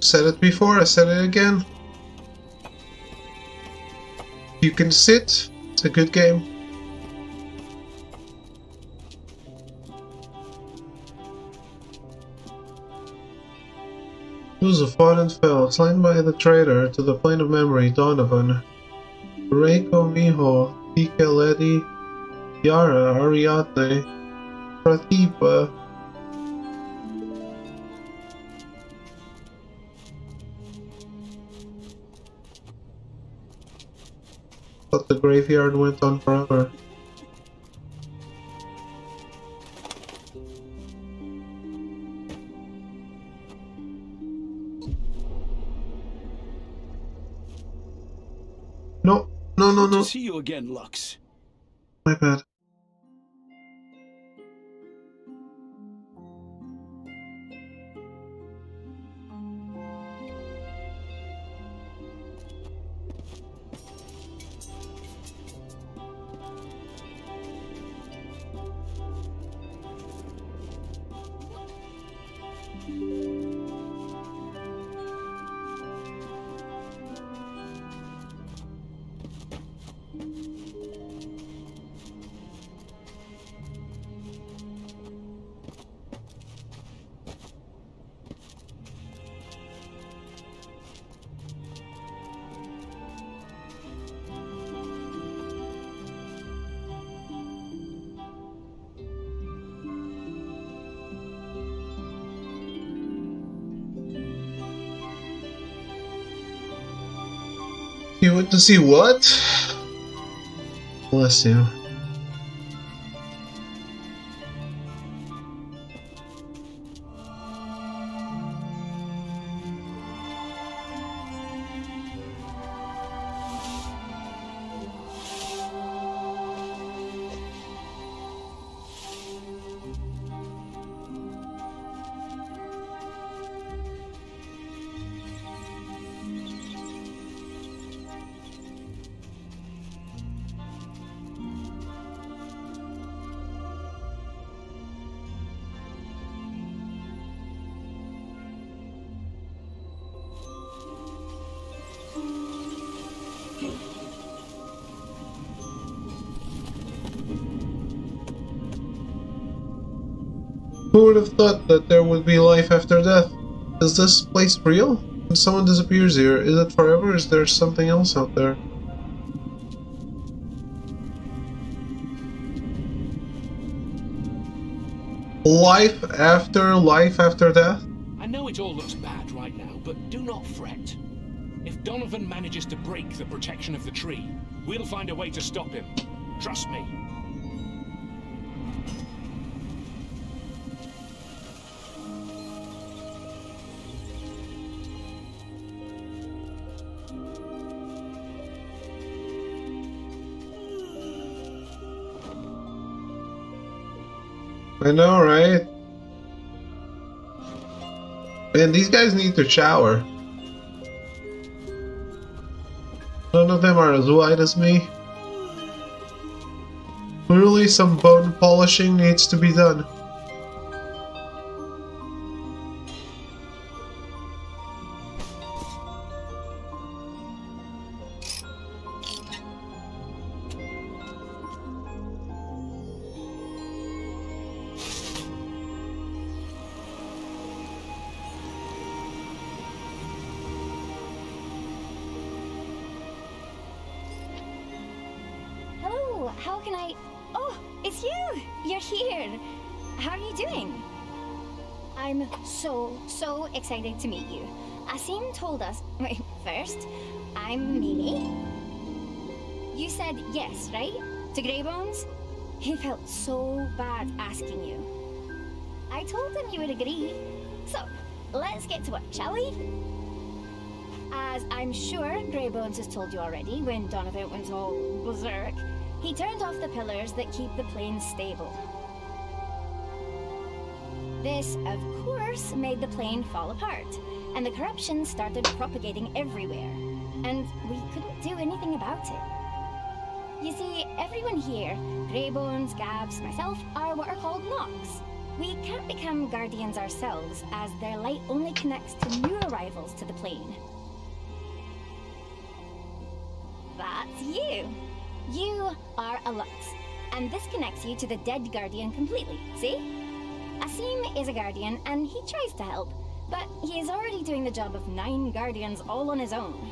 Said it before, I said it again. You can sit, it's a good game. Who's a fought and fell, slain by the traitor to the plane of memory, Donovan. Reiko Miho, Tika Ledi, Yara, Ariadne, Pratipa. Thought the graveyard went on forever. No, no, no, Good no. to see you again, Lux. My bad. You went to see what? Bless you. Who would have thought that there would be life after death? Is this place real? When someone disappears here, is it forever or is there something else out there? Life after death? I know it all looks bad right now, but do not fret. If Donovan manages to break the protection of the tree, we'll find a way to stop him. Trust me. I know, right? Man, these guys need to shower. None of them are as white as me. Clearly some bone polishing needs to be done. How can I... Oh, it's you! You're here! How are you doing? I'm so excited to meet you. Asim told us... Wait, first, I'm Mimi. You said yes, right? To Greybones? He felt so bad asking you. I told him you would agree. So, let's get to work, shall we? As I'm sure Greybones has told you already, when Donovan went all berserk, he turned off the pillars that keep the plane stable. This, of course, made the plane fall apart, and the corruption started propagating everywhere, and we couldn't do anything about it. You see, everyone here, Greybones, Gabs, myself, are what are called Nox. We can't become guardians ourselves, as their light only connects to new arrivals to the plane. That's you! You are a Lux, and this connects you to the dead Guardian completely, see? Asim is a Guardian, and he tries to help, but he is already doing the job of 9 Guardians all on his own.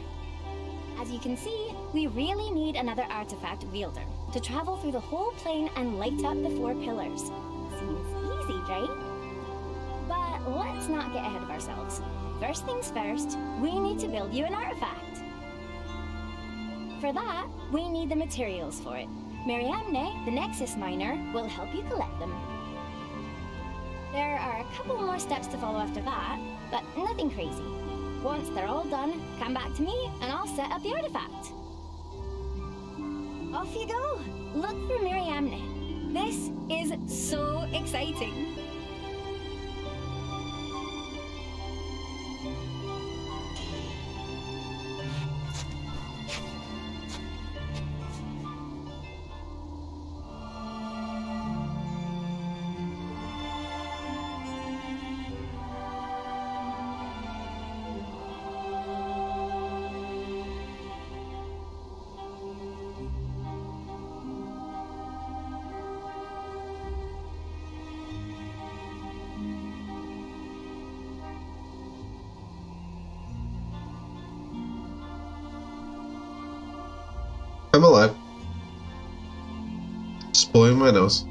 As you can see, we really need another artifact wielder to travel through the whole plane and light up the 4 pillars. Seems easy, right? But let's not get ahead of ourselves. First things first, we need to build you an artifact. For that, we need the materials for it. Mariamne, the Nexus Miner, will help you collect them. There are a couple more steps to follow after that, but nothing crazy. Once they're all done, come back to me and I'll set up the artifact. Off you go! Look for Mariamne. This is so exciting! I'm alive. Just blowing my nose.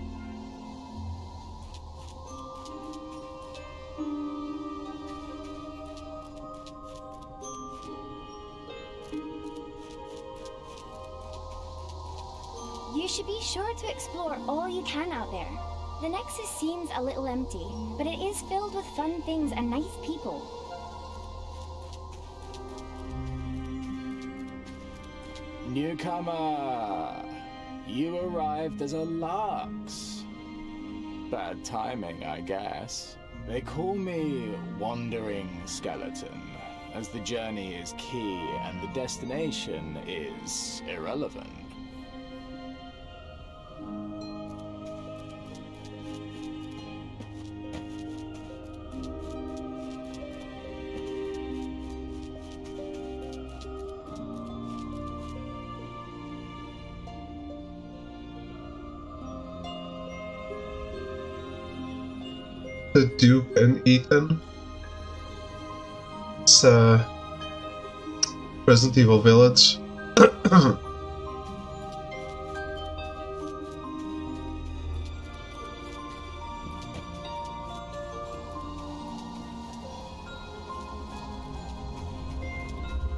You should be sure to explore all you can out there. The Nexus seems a little empty, but it is filled with fun things and nice people. Newcomer! You arrived as a Lux. Bad timing, I guess. They call me Wandering Skeleton, as the journey is key and the destination is irrelevant. The Duke and Ethan. It's Resident Evil Village.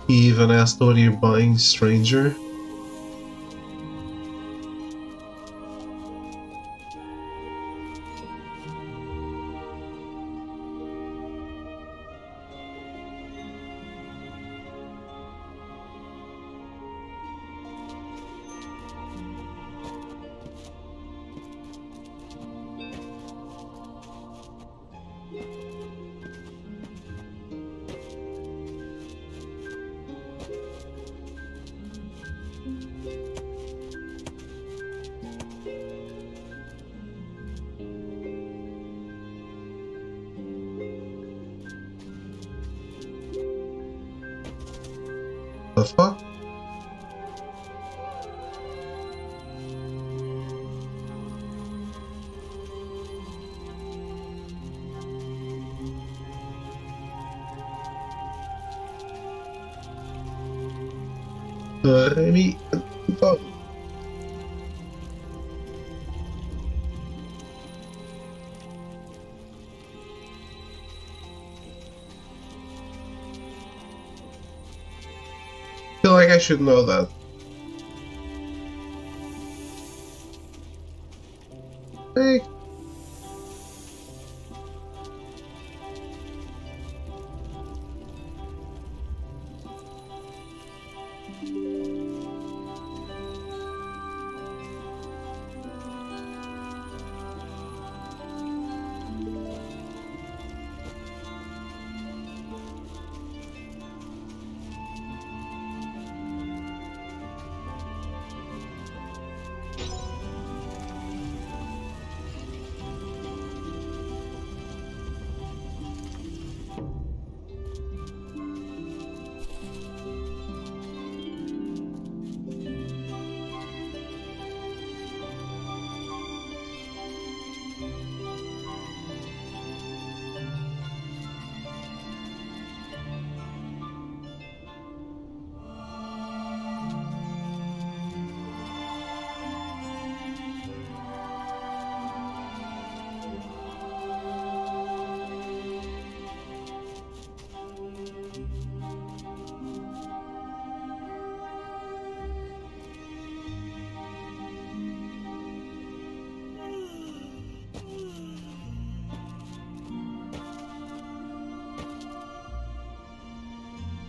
He even asked, what are you buying, stranger? The fuck? Oh. I feel like I should know that. Hey.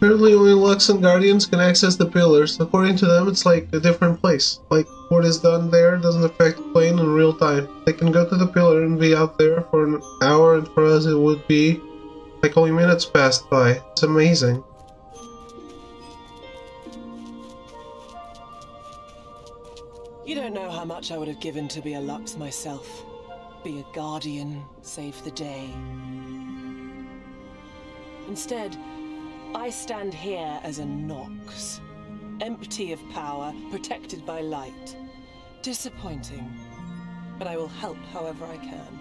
Apparently only Lux and Guardians can access the pillars. According to them, it's like a different place. Like, what is done there doesn't affect playing in real time. They can go to the pillar and be out there for an hour, and for us it would be like only minutes passed by. It's amazing. You don't know how much I would have given to be a Lux myself. Be a Guardian, save the day. Instead, I stand here as a Nox, empty of power, protected by light. Disappointing, but I will help however I can.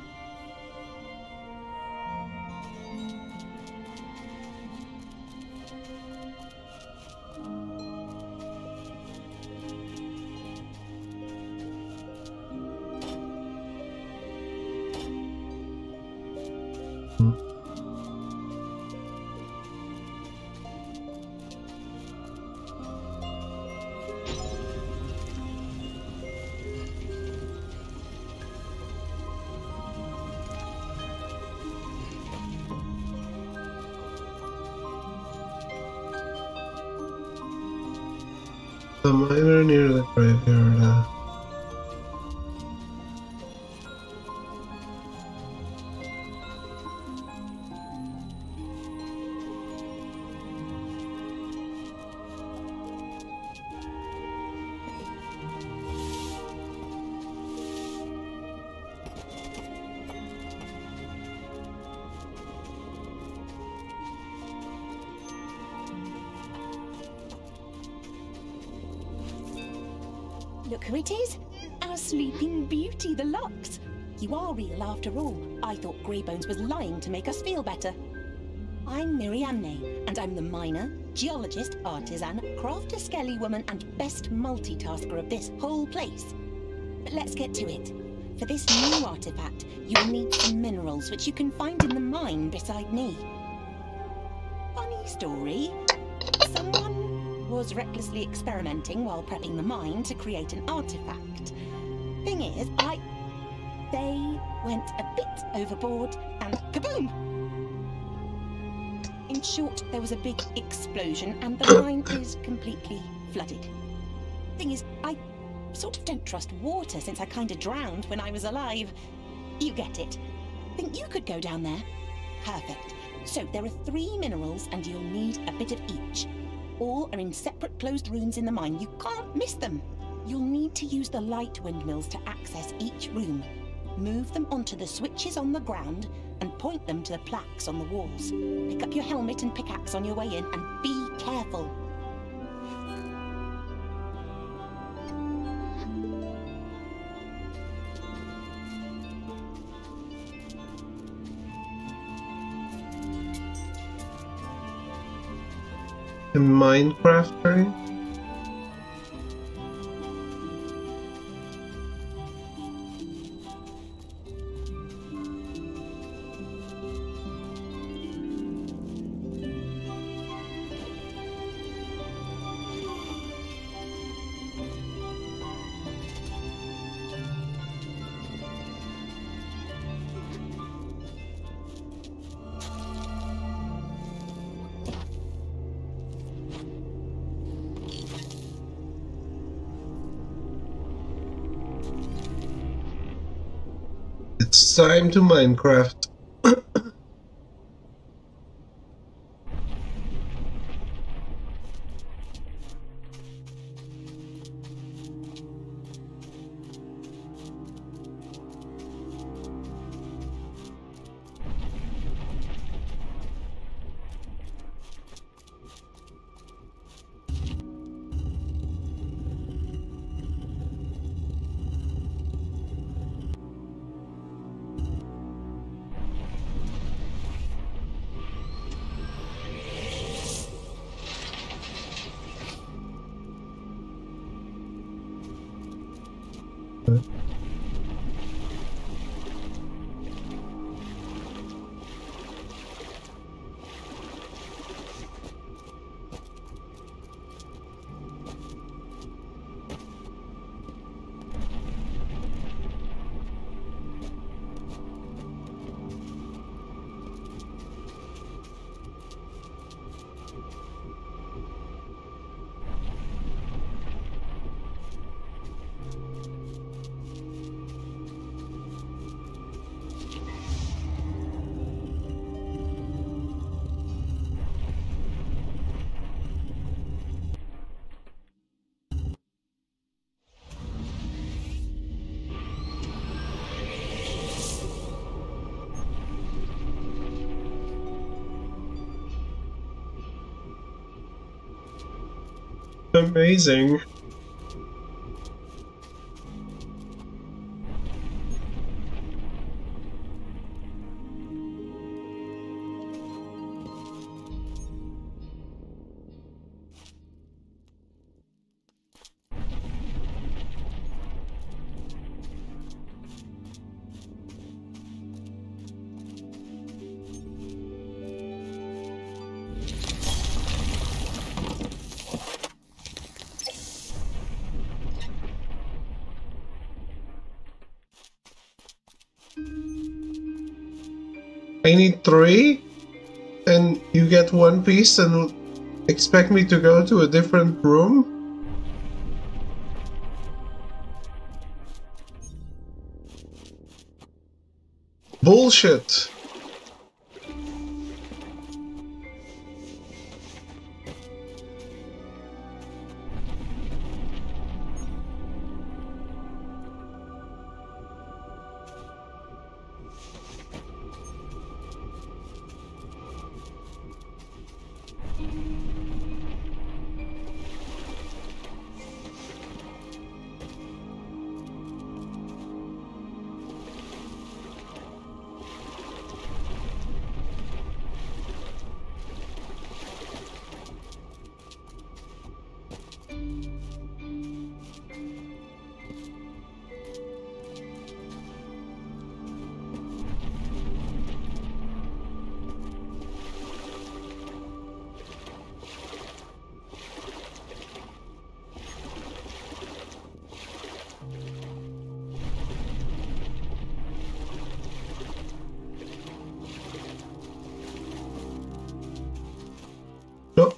The miner near the graveyard. Look who it is! Our sleeping beauty, the Lux! You are real after all. I thought Greybones was lying to make us feel better. I'm Miriamne, and I'm the miner, geologist, artisan, crafter, skelly woman, and best multitasker of this whole place. But let's get to it. For this new artifact, you will need some minerals, which you can find in the mine beside me. Funny story. Someone was recklessly experimenting while prepping the mine to create an artifact. Thing is, they went a bit overboard and kaboom! In short, there was a big explosion and the mine is completely flooded. Thing is, I sort of don't trust water since I kinda drowned when I was alive. You get it. Think you could go down there? Perfect. So there are 3 minerals and you'll need a bit of each. All are in separate closed rooms in the mine. You can't miss them. You'll need to use the light windmills to access each room. Move them onto the switches on the ground and point them to the plaques on the walls. Pick up your helmet and pickaxe on your way in and be careful. Minecraft train? It's time to Minecraft. Amazing. I need 3, and you get 1 piece and expect me to go to a different room? bullshit. No.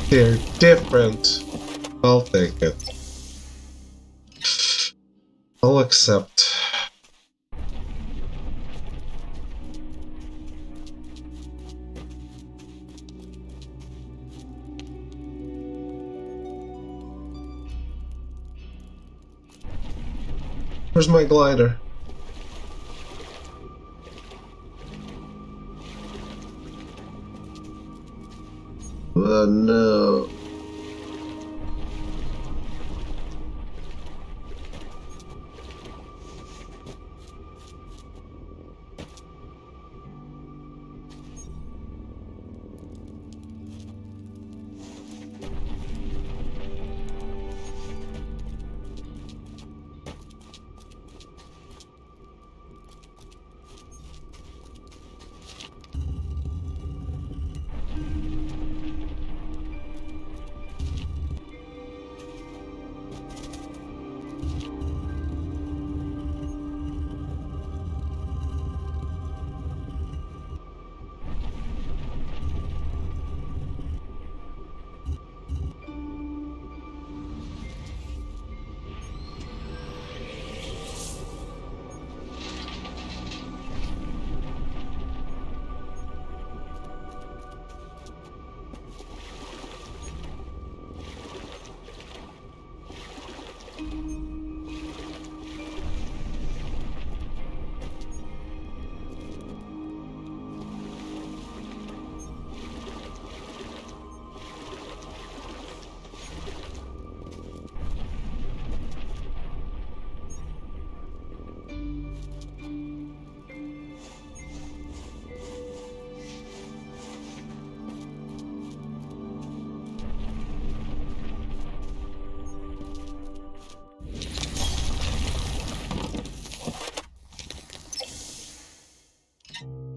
They're different. I'll take it. I'll accept. Where's my glider? Oh no.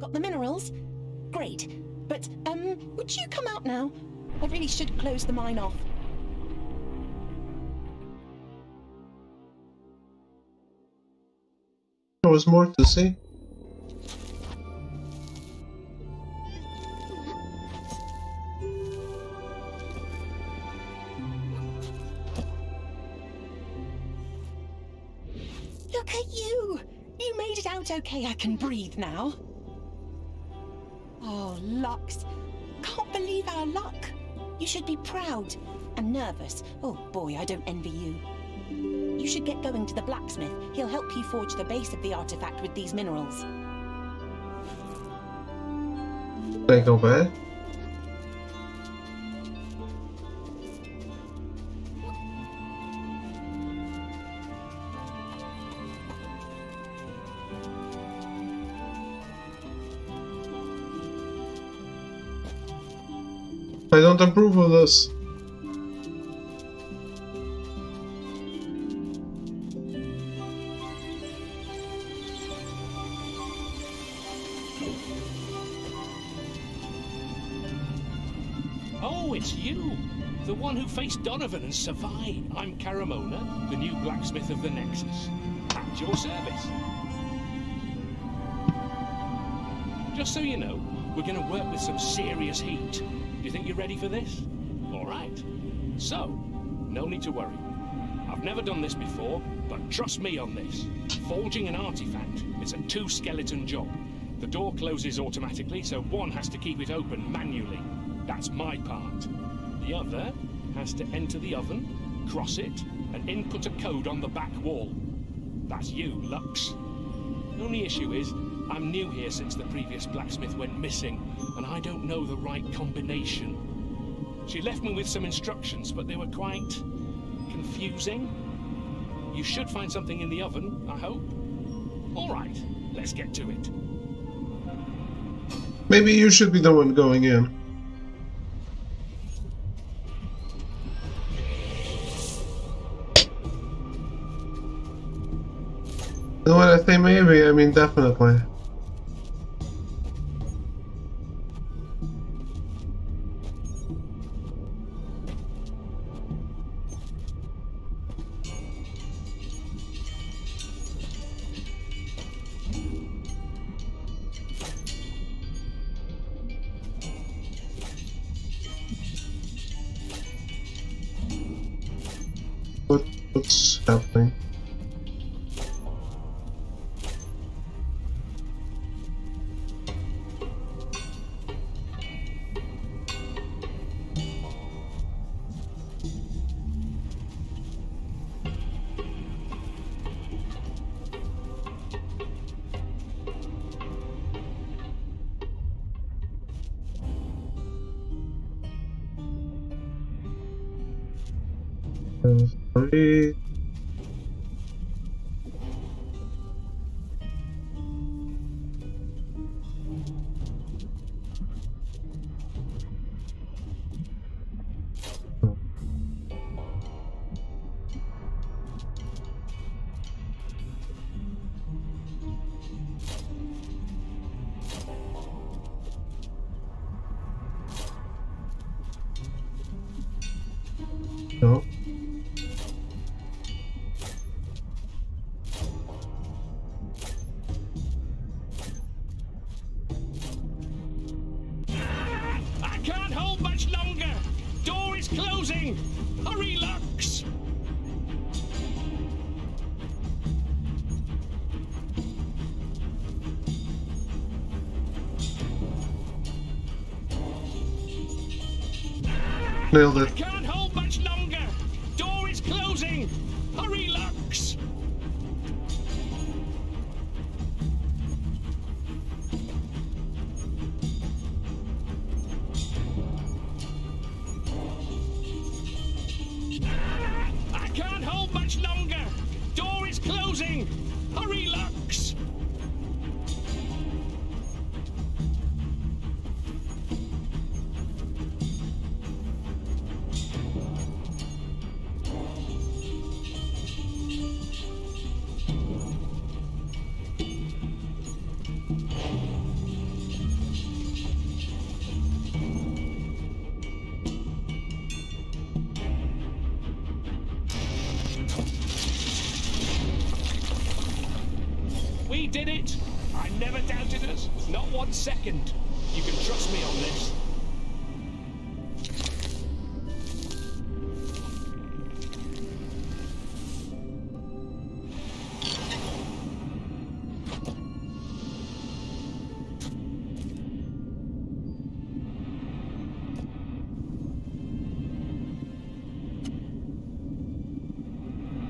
Got the minerals? Great. But, would you come out now? I really should close the mine off. There was more to see. Look at you! You made it out okay. I can breathe now. Oh, Lux. Can't believe our luck. You should be proud and nervous. Oh boy, I don't envy you. You should get going to the blacksmith. He'll help you forge the base of the artifact with these minerals. Can I go back? I don't approve of this. Oh, it's you! The one who faced Donovan and survived. I'm Caramona, the new blacksmith of the Nexus. At your service. Just so you know, we're going to work with some serious heat. Do you think you're ready for this? All right. So, no need to worry. I've never done this before, but trust me on this. Forging an artifact is a two-skeleton job. The door closes automatically, so one has to keep it open manually. That's my part. The other has to enter the oven, cross it, and input a code on the back wall. That's you, Lux. The only issue is, I'm new here since the previous blacksmith went missing, and I don't know the right combination. She left me with some instructions, but they were quite confusing. You should find something in the oven, I hope. All right, let's get to it. Maybe you should be the one going in. And when I say maybe, I mean definitely. What's happening? Three. No. I can't hold much longer! Door is closing! Hurry, Lux! Nailed it. I can't hold much longer! Door is closing! Hurry, Lux! I can't hold much longer! Door is closing! Hurry, Lux! We did it! I never doubted us, not 1 second. You can trust me on this.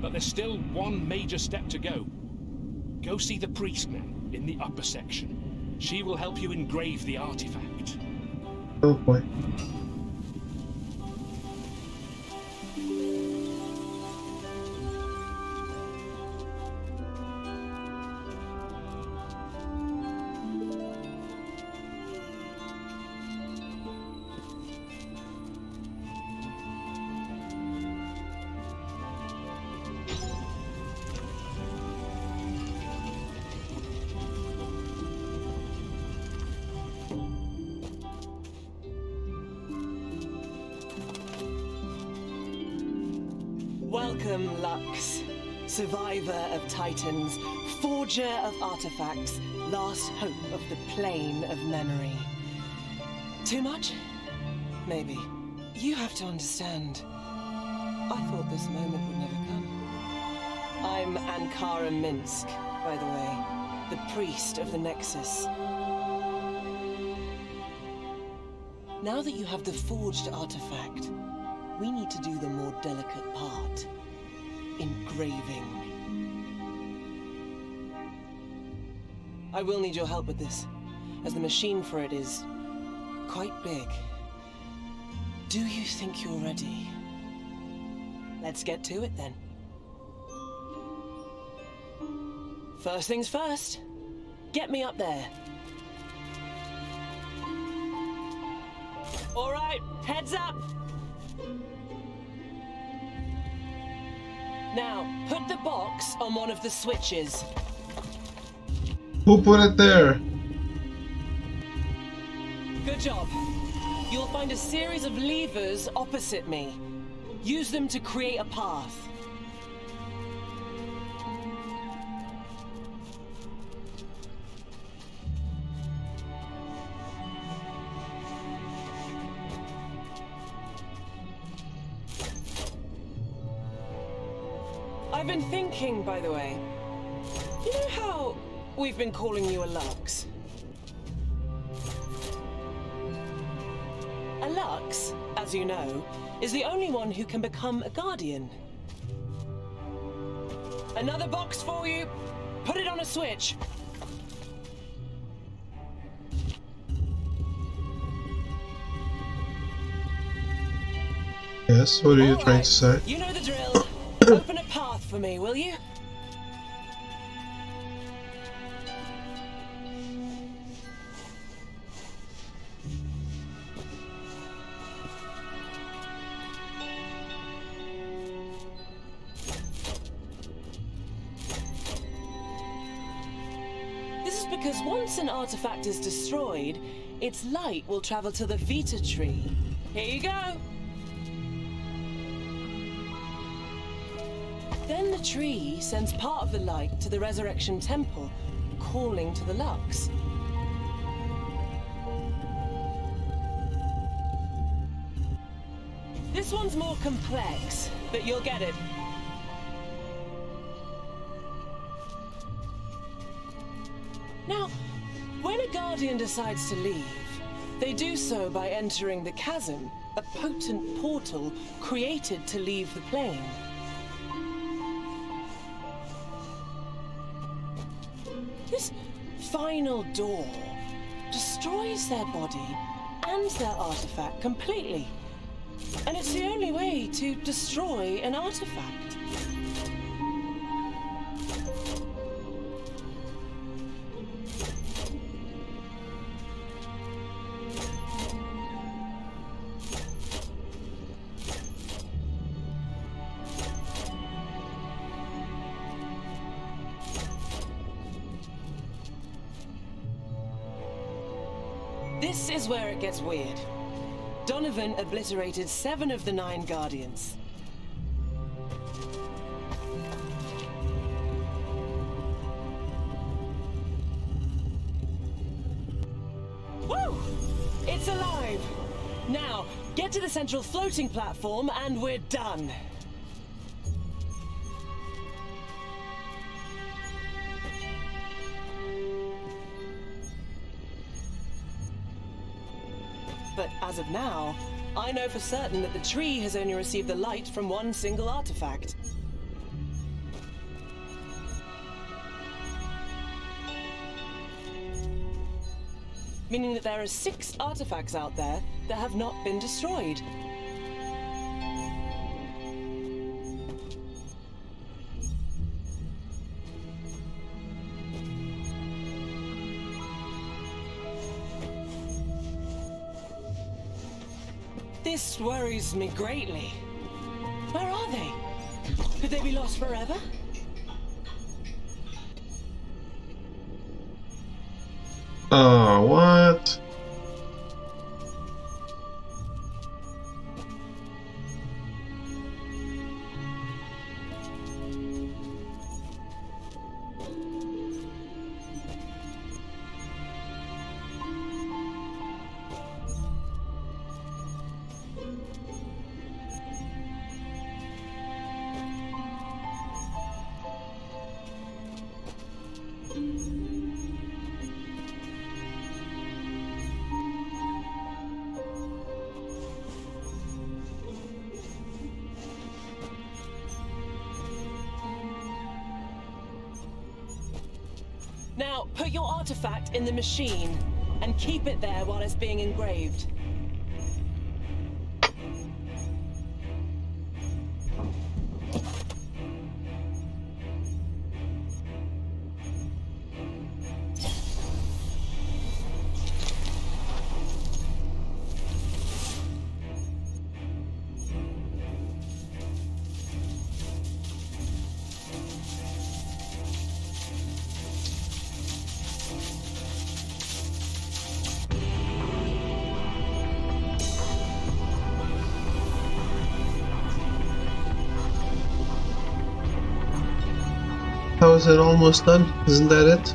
But there's still one major step to go. Go see the priest man in the upper section. She will help you engrave the artifact. Oh boy. Welcome, Lux. Survivor of Titans, forger of artifacts, last hope of the plane of memory. Too much? Maybe. You have to understand. I thought this moment would never come. I'm Ankara Minsk, by the way. The priest of the Nexus. Now that you have the forged artifact, we need to do the more delicate part. Engraving. I will need your help with this, as the machine for it is quite big. Do you think you're ready? Let's get to it then. First things first, get me up there. All right, heads up. Now, put the box on one of the switches. Who put it there? Good job. You'll find a series of levers opposite me. Use them to create a path. I've been thinking, by the way. You know how we've been calling you a Lux? A Lux, as you know, is the only one who can become a Guardian. Another box for you. Put it on a switch. Yes, what are you trying to say? You know the drill. Open a path for me, will you? This is because once an artifact is destroyed, its light will travel to the Vita tree. Here you go. Then the tree sends part of the light to the Resurrection Temple, calling to the Lux. This one's more complex, but you'll get it. Now, when a Guardian decides to leave, they do so by entering the Chasm, a potent portal created to leave the plane. This final door destroys their body and their artifact completely. And it's the only way to destroy an artifact. This is where it gets weird. Donovan obliterated 7 of the 9 Guardians. Woo! It's alive! Now, get to the central floating platform and we're done. But as of now, I know for certain that the tree has only received the light from one single artifact. meaning that there are 6 artifacts out there that have not been destroyed. This worries me greatly. Where are they? Could they be lost forever? Oh, what? Now, put your artifact in the machine and keep it there while it's being engraved. How is it almost done? Isn't that it?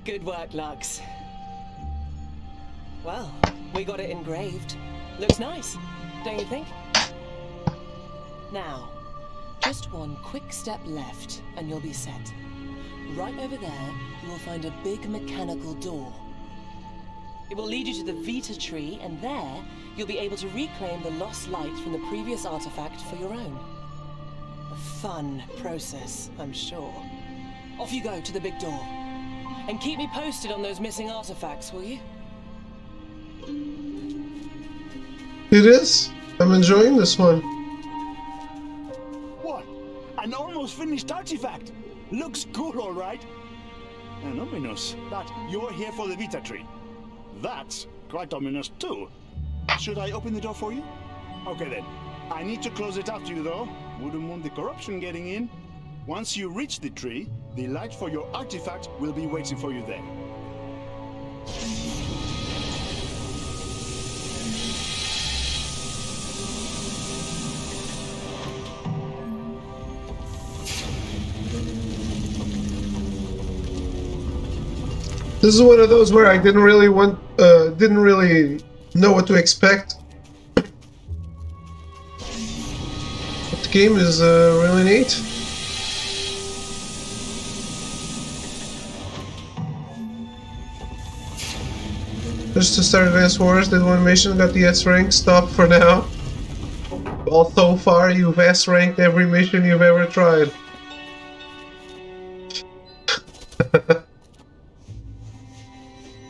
Good work, Lux. Well, we got it engraved. Looks nice, don't you think? Now, just one quick step left and you'll be set. Right over there, you will find a big mechanical door. It will lead you to the Vita tree, and there, you'll be able to reclaim the lost light from the previous artifact for your own. A fun process, I'm sure. Off you go to the big door. And keep me posted on those missing artifacts, will you? It is. I'm enjoying this one. What? An almost finished artifact? Looks cool, all right. And ominous that you're here for the Vita tree. That's quite ominous too. Should I open the door for you? Okay then. I need to close it after you though. Wouldn't want the corruption getting in. Once you reach the tree, the light for your artifact will be waiting for you there. This is one of those where I didn't really know what to expect. But the game is really neat. Just to start Advance Wars, did one mission, got the S rank, stop for now. Well, so far you've S ranked every mission you've ever tried.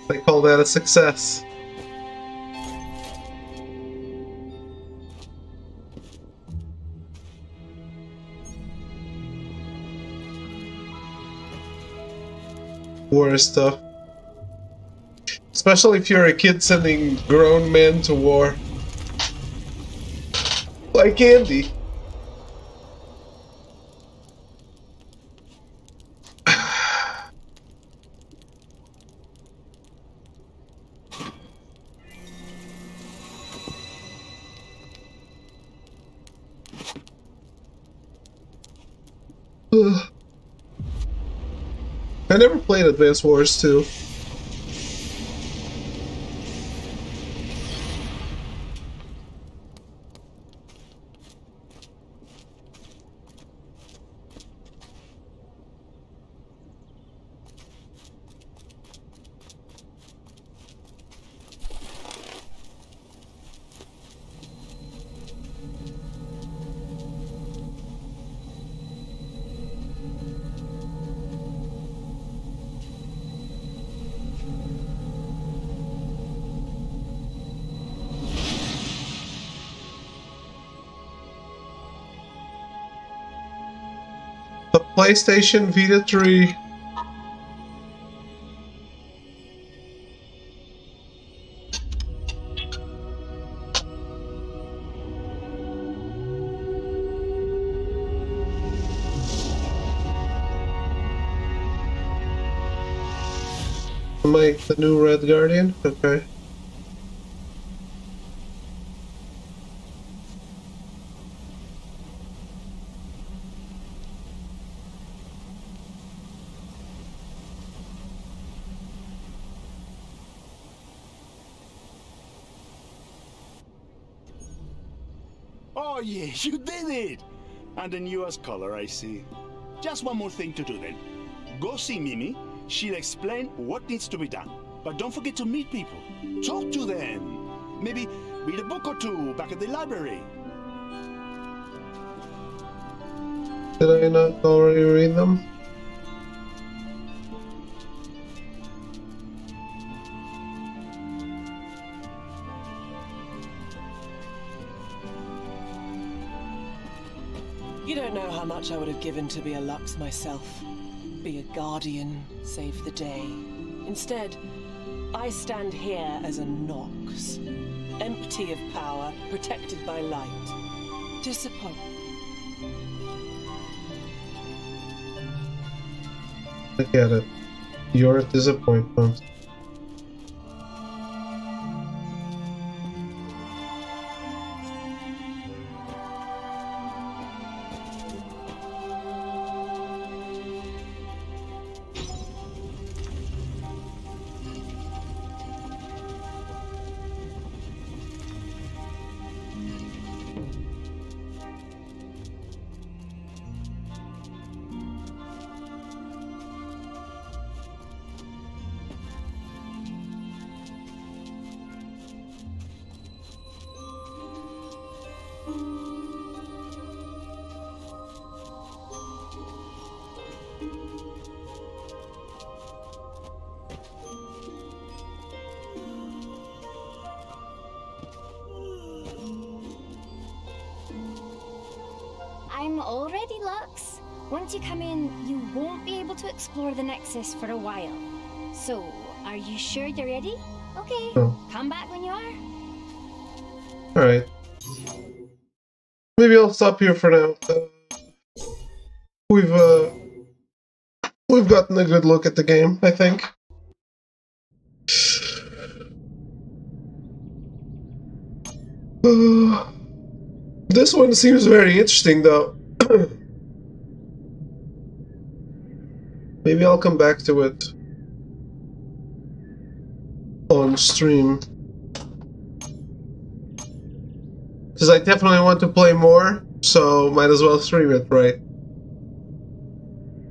They call that a success. War stuff. Especially if you're a kid sending grown men to war. Like Andy. I never played Advance Wars 2. The PlayStation Vita 3. Make the new Red Guardian? Okay. Oh yeah, you did it! And the newest color, I see. Just one more thing to do then. Go see Mimi. She'll explain what needs to be done. But don't forget to meet people. Talk to them. Maybe read a book or two back at the library. Did I not already read them? You don't know how much I would have given to be a Lux myself. Be a guardian, save the day. Instead, I stand here as a Nox. Empty of power, protected by light. Disappointed. I get it. You're a disappointment. I'm already Lux. Once you come in, you won't be able to explore the Nexus for a while. So, are you sure you're ready? Okay, come back when you are. Alright. Maybe I'll stop here for now. We've gotten a good look at the game, I think. This one seems very interesting, though. Maybe I'll come back to it on stream. Because I definitely want to play more, so might as well stream it, right?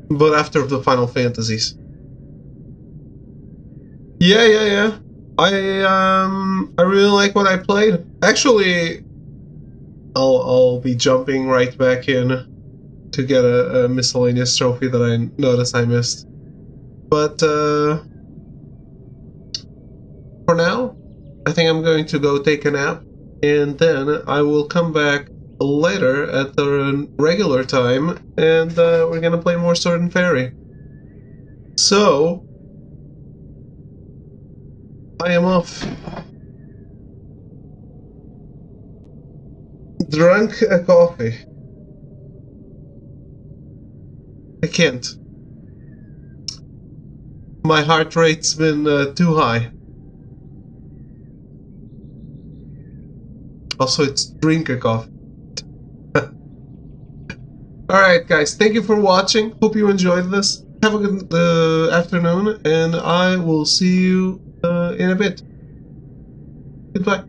But after the Final Fantasies. Yeah. I really like what I played. Actually, I'll be jumping right back in to get a miscellaneous trophy that I noticed I missed. But for now, I think I'm going to go take a nap, and then I will come back later at the regular time, and we're gonna play more Sword and Fairy. So I am off. Drunk a coffee. I can't. My heart rate's been too high. Also, it's drink a coffee. Alright guys, thank you for watching. Hope you enjoyed this. have a good afternoon, and I will see you in a bit. Goodbye.